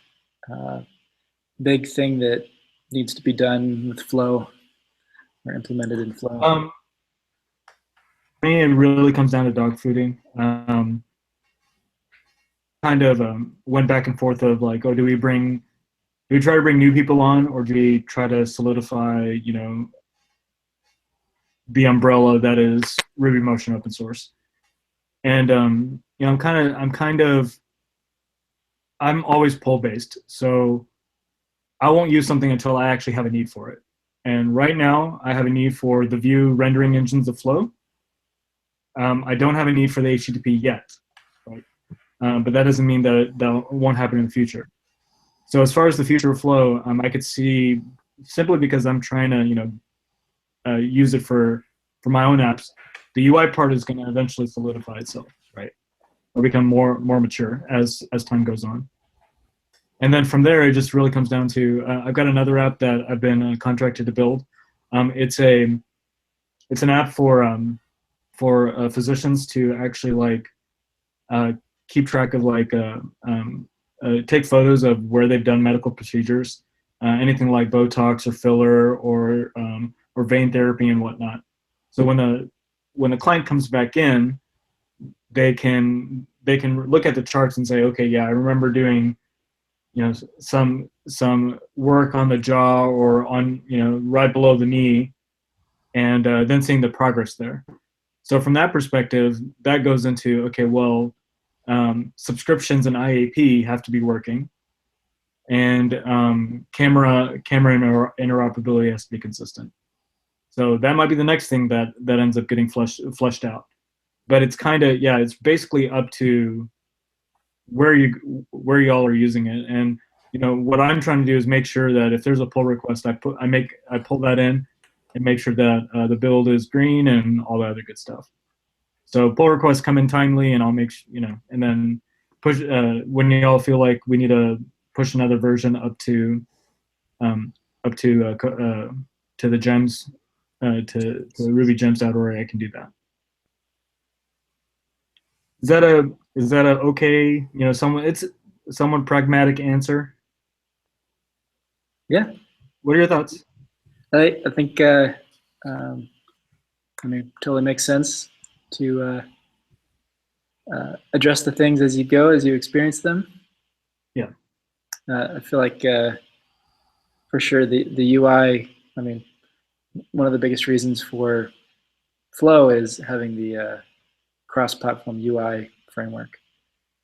big thing that needs to be done with Flow or implemented in Flow? For me, it really comes down to dogfooding. Kind of went back and forth of like, oh, do we try to bring new people on, or do we try to solidify, the umbrella that is RubyMotion open source? And I'm always pull based, so I won't use something until I actually have a need for it. And right now, I have a need for the view rendering engines of Flow. I don't have a need for the HTTP yet, right? But that doesn't mean that won't happen in the future. So as far as the future of Flow, I could see, simply because I'm trying to use it for my own apps, the UI part is going to eventually solidify itself, right? Or become more mature as time goes on. And then from there, it just really comes down to I've got another app that I've been contracted to build. It's an app for physicians to actually keep track of take photos of where they've done medical procedures, anything like Botox or filler or vein therapy and whatnot. So when the client comes back in, they can look at the charts and say, okay, yeah, I remember doing some work on the jaw or on right below the knee, and then seeing the progress there. So from that perspective, that goes into, okay, well, subscriptions and IAP have to be working, and camera interoperability has to be consistent. So that might be the next thing that ends up getting fleshed out. But it's it's basically up to where y'all are using it. And what I'm trying to do is make sure that if there's a pull request, I pull that in and make sure that the build is green and all that other good stuff. So pull requests come in timely, and I'll make and then push when y'all feel like we need to push another version up to the gems to rubygems.org, I can do that. Is that a okay, it's somewhat pragmatic answer? Yeah. What are your thoughts? I think totally makes sense to address the things as you go, as you experience them. Yeah. I feel like for sure the UI, one of the biggest reasons for Flow is having the cross-platform UI framework.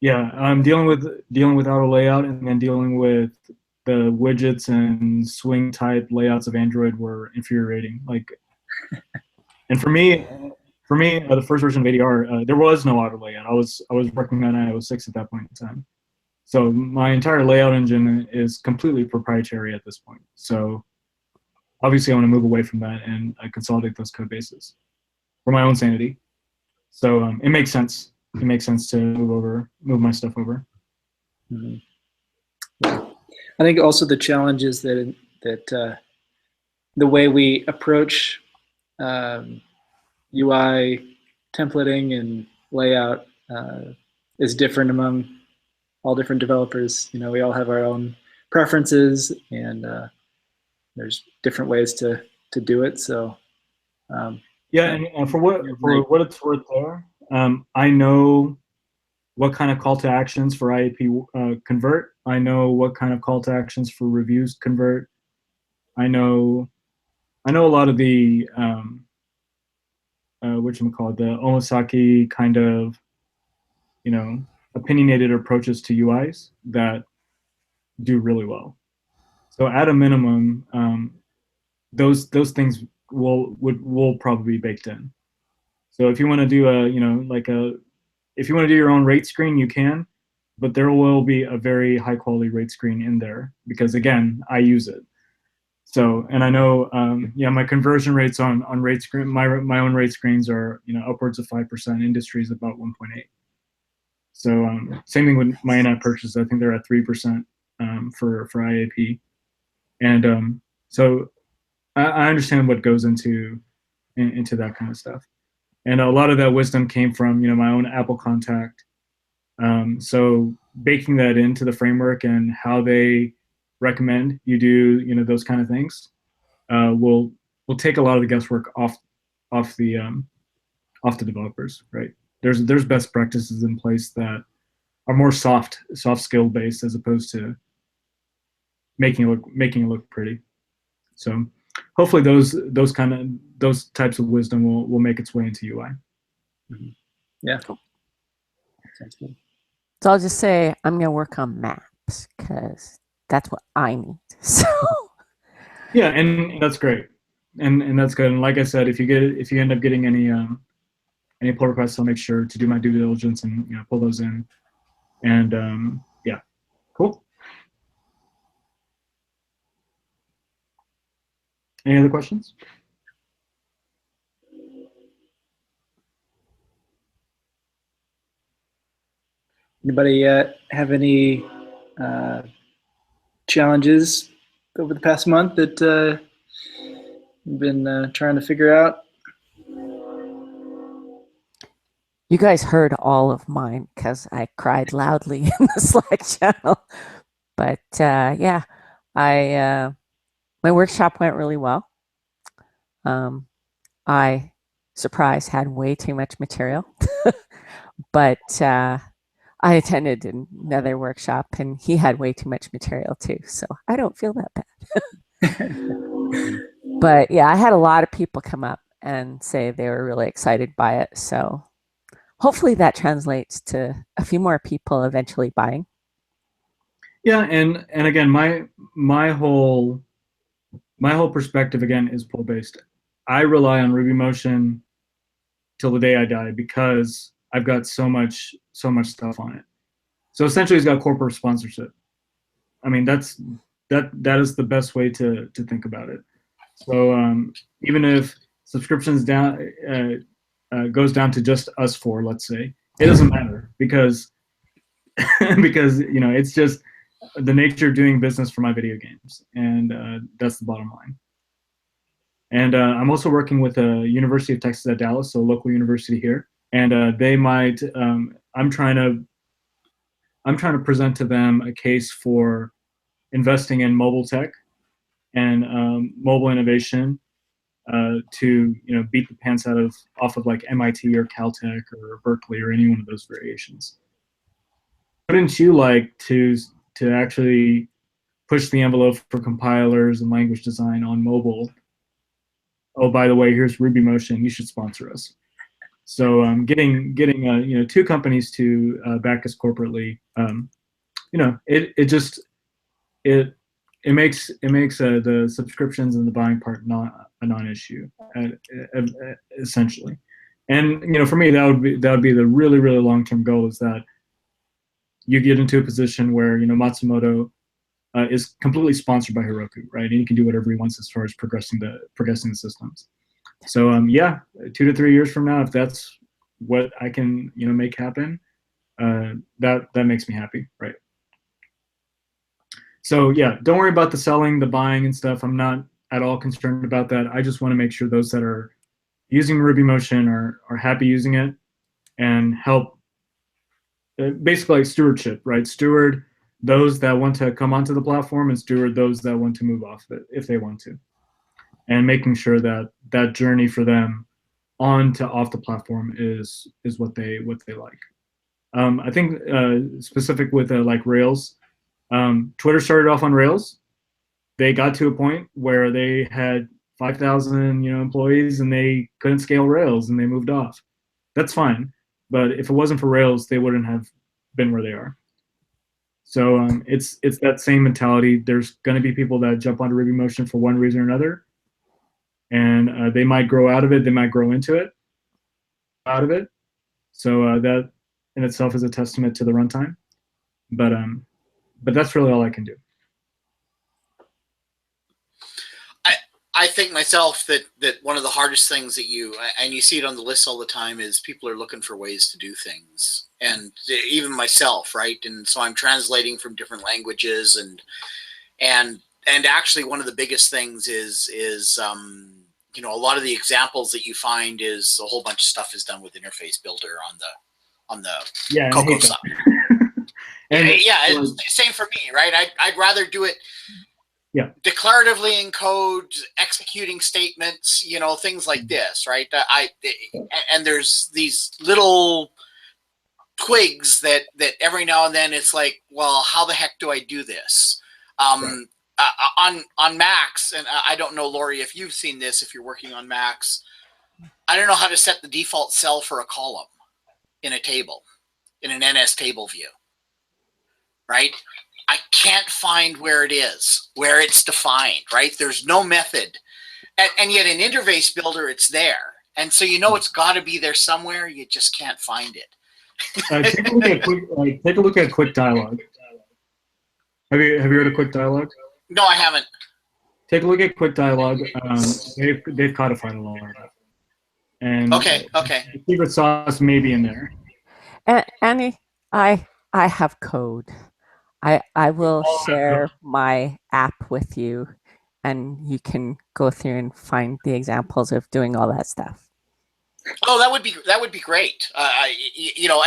Yeah, I'm dealing with auto layout, and then dealing with the widgets and swing type layouts of Android were infuriating. And for me, the first version of ADR, there was no auto layout. I was working on iOS 6 at that point in time. So my entire layout engine is completely proprietary at this point. So obviously I want to move away from that and consolidate those code bases for my own sanity. So it makes sense. It makes sense to move my stuff over. Mm-hmm. Yeah. I think also the challenge is that the way we approach UI templating and layout is different among all different developers. We all have our own preferences, and there's different ways to do it. So yeah, and for what it's worth, there, I know what kind of call to actions for IAP convert. I know what kind of call to actions for reviews convert. I know a lot of the the Omasaki kind of opinionated approaches to UIs that do really well. So at a minimum, those things will probably be baked in. So if you want to do if you want to do your own rate screen, you can, but there will be a very high quality rate screen in there because again, I use it. So, and I know, my conversion rates on rate screen, my own rate screens are, upwards of 5%. Industry is about 1.8. So same thing with my in-app purchases. I think they're at 3% for IAP. And so I understand what goes into that kind of stuff. And a lot of that wisdom came from, my own Apple contact. So baking that into the framework and how they recommend you do, those kind of things will take a lot of the guesswork off the developers, right? There's best practices in place that are more soft skill based as opposed to making it look pretty. So hopefully those types of wisdom will make its way into UI. Mm-hmm. Yeah. Cool. Sounds good. So I'll just say I'm going to work on maps because that's what I need. So yeah, and that's great, and that's good. And like I said, if you end up getting any pull requests, I'll make sure to do my due diligence and pull those in. And yeah, cool. Any other questions? Anybody have any challenges over the past month that you've been trying to figure out? you guys heard all of mine because I cried loudly in the Slack channel. But yeah, my workshop went really well. I, surprise, had way too much material, but I attended another workshop and he had way too much material too. So I don't feel that bad. But yeah, I had a lot of people come up and say they were really excited by it. So hopefully that translates to a few more people eventually buying. Yeah, and again, my whole perspective again is pull based. I rely on RubyMotion till the day I die because I've got so much stuff on it. So essentially, it's got corporate sponsorship. I mean, that is the best way to think about it. So even if subscriptions goes down to just us four, let's say, it doesn't matter because it's just the nature of doing business for my video games, and that's the bottom line. And I'm also working with a University of Texas at Dallas, so a local university here, and they might. I'm trying to present to them a case for investing in mobile tech and mobile innovation to beat the pants off of like MIT or Caltech or Berkeley or any one of those variations. Wouldn't you like to actually push the envelope for compilers and language design on mobile? Oh, by the way, here's RubyMotion. You should sponsor us. So getting two companies to back us corporately, it makes the subscriptions and the buying part not a non-issue, essentially. And for me, that would be the really long-term goal, is that you get into a position where Matsumoto is completely sponsored by Heroku, right? And he can do whatever he wants as far as progressing the systems. So yeah, 2 to 3 years from now, if that's what I can make happen, that makes me happy, right? So yeah, don't worry about the selling, the buying and stuff. I'm not at all concerned about that. I just want to make sure those that are using RubyMotion are happy using it and help, basically like stewardship, right? Steward those that want to come onto the platform and steward those that want to move off it if they want to. And making sure that that journey for them on to off the platform is what they like. I think specific with like Rails, Twitter started off on Rails. They got to a point where they had 5,000 employees and they couldn't scale Rails and they moved off. That's fine, but if it wasn't for Rails, they wouldn't have been where they are. So it's that same mentality. There's going to be people that jump onto RubyMotion for one reason or another, and they might grow out of it, they might grow into it. out of it. So that in itself is a testament to the runtime. But that's really all I can do. I think myself that one of the hardest things that and you see it on the list all the time is people are looking for ways to do things, and even myself, right? And so I'm translating from different languages, and actually one of the biggest things is you know, a lot of the examples that you find is a whole bunch of stuff is done with Interface Builder on the Yeah, Cocoa side. And yeah, it's same for me, right? I'd rather do it declaratively in code, executing statements, you know, things like this, right? And there's these little twigs that every now and then it's like, well, how the heck do I do this? On Macs, and I don't know, Lori, if you've seen this, if you're working on Macs, I don't know how to set the default cell for a column in a table, in an NS table view, right? I can't find where it is, where it's defined, right? There's no method. And yet in Interface Builder, it's there. And so you know it's got to be there somewhere. You just can't find it. Take a look at Quick Dialog. Have you heard of Quick Dialog? No, I haven't. Take a look at Quick Dialog. They've codified a lot of it. And okay. the secret sauce may be in there. Annie, I have code. I will share my app with you, and you can go through and find the examples of doing all that stuff. Oh, that would be great. You know,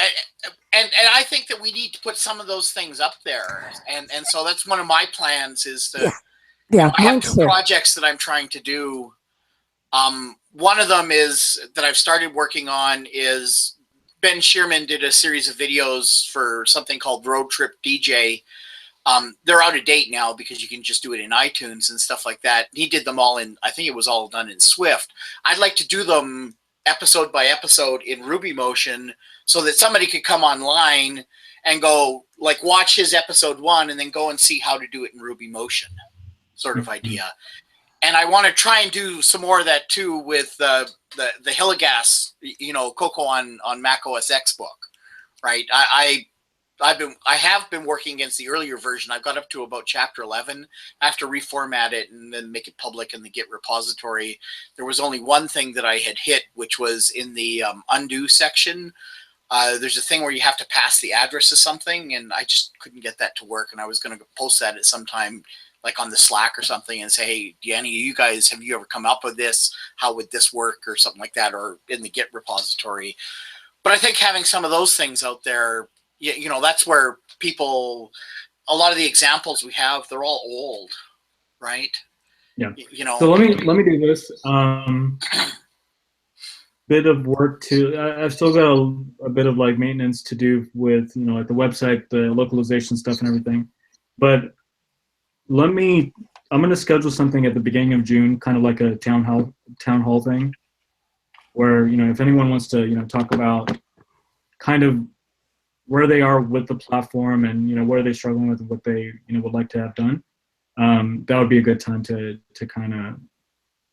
and I think that we need to put some of those things up there, and so that's one of my plans is to. Yeah, I have two projects that I'm trying to do. One of them is that I've started working on is Ben Shearman did a series of videos for something called Road Trip DJ. They're out of date now because you can just do it in iTunes and stuff like that. He did them all in, I think it was all done in Swift. I'd like to do them episode by episode in RubyMotion so that somebody could come online and go like watch his episode 1 and then go and see how to do it in RubyMotion sort of idea. And I want to try and do some more of that too with the Hillegas, you know, Cocoa on Mac OS X book, right? I have been working against the earlier version. I've got up to about chapter 11. I have to reformat it and then make it public in the Git repository. There was only one thing that I had hit, which was in the undo section. There's a thing where you have to pass the address of something, and I just couldn't get that to work. And I was going to post that at some time, like on the Slack or something, and say, hey, do any of you guys, have you ever come up with this? How would this work, or something like that, or in the Git repository. But I think having some of those things out there, you know, that's where people, a lot of the examples we have, they're all old, right? Yeah. You know. So let me do this. Bit of work to. I've still got a bit of like maintenance to do with, you know, like the website, the localization stuff, and everything. But I'm going to schedule something at the beginning of June, kind of like a town hall thing, where, you know, if anyone wants to, you know, talk about kind of where they are with the platform and, you know, what are they struggling with and what they, you know, would like to have done, that would be a good time to kind of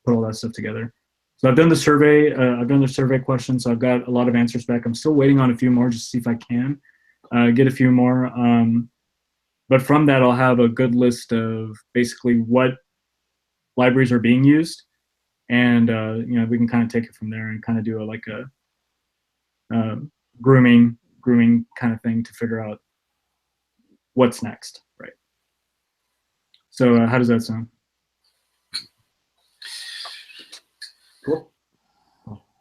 put all that stuff together. So I've done the survey. I've done the survey questions. So I've got a lot of answers back. I'm still waiting on a few more just to see if I can get a few more. But from that, I'll have a good list of basically what libraries are being used, and you know, we can kind of take it from there and kind of do a grooming kind of thing to figure out what's next, right? So how does that sound? Cool.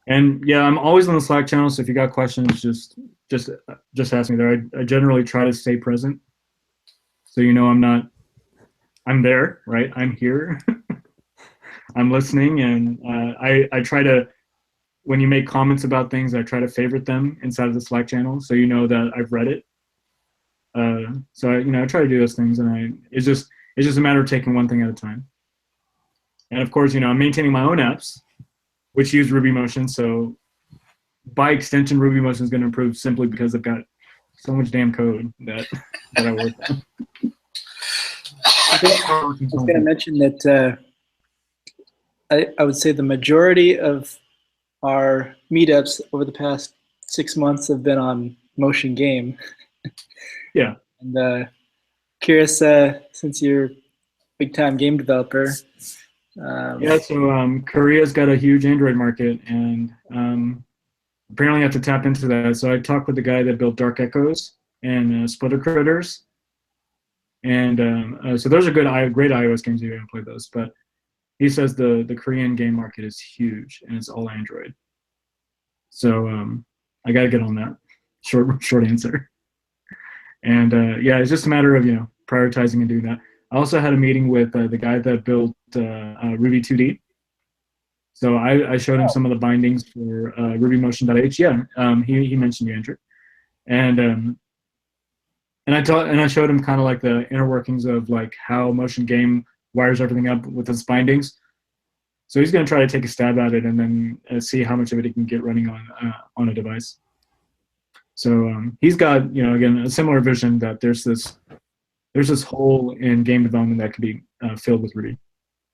And yeah, I'm always on the Slack channel, so if you got questions, just ask me there. I generally try to stay present. So, you know, I'm there, right? I'm here. I'm listening, and I try to, when you make comments about things, I try to favorite them inside of the Slack channel, so you know that I've read it. So I try to do those things, and it's just a matter of taking one thing at a time. And of course, you know, I'm maintaining my own apps, which use RubyMotion. So by extension, RubyMotion is going to improve simply because I've got so much damn code that I work on. I was going to mention that I would say the majority of our meetups over the past 6 months have been on Motion Game. Yeah. And curious, since you're a big-time game developer. Yeah, so Korea's got a huge Android market, and apparently I have to tap into that. So I talked with the guy that built Dark Echoes and Splitter Critters. And so those are great iOS games if you haven't played those. But he says the Korean game market is huge, and it's all Android. So I got to get on that. Short answer. And yeah, it's just a matter of prioritizing and doing that. I also had a meeting with the guy that built Ruby 2D. So I showed him some of the bindings for RubyMotion.h. Yeah, he mentioned you, Andrew. And I showed him kind of like the inner workings of like how Motion Game wires everything up with its bindings. So he's going to try to take a stab at it and then see how much of it he can get running on a device. So he's got again a similar vision that there's this hole in game development that could be filled with Ruby.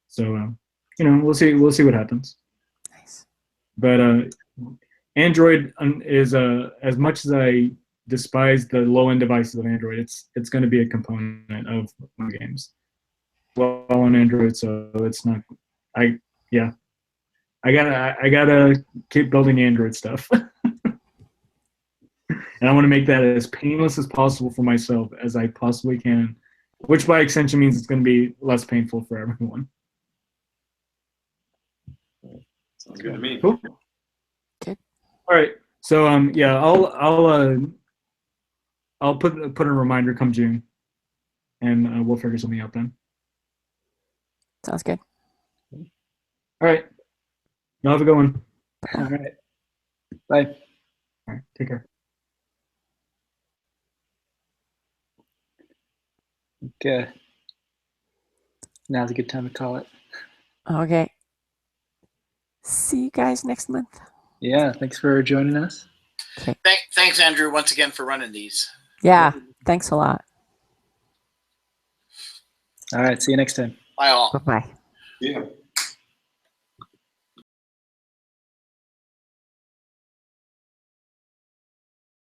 So we'll see what happens. Nice. But Android is as much as I despise the low-end devices of Android, it's going to be a component of my games. Well, on Android, so it's not. I gotta keep building Android stuff, and I want to make that as painless as possible for myself as I possibly can, which by extension means it's going to be less painful for everyone. Sounds good to me. Cool. Good. All right. So yeah, I'll put a reminder come June, and we'll figure something out then. Sounds good. All right. Y'all have a good one. All right. Bye. All right. Take care. Okay. Now's a good time to call it. Okay. See you guys next month. Yeah. Thanks for joining us. Thanks, Andrew, once again for running these. Yeah. Thanks a lot. All right. See you next time. Bye all. Bye-bye. Yeah.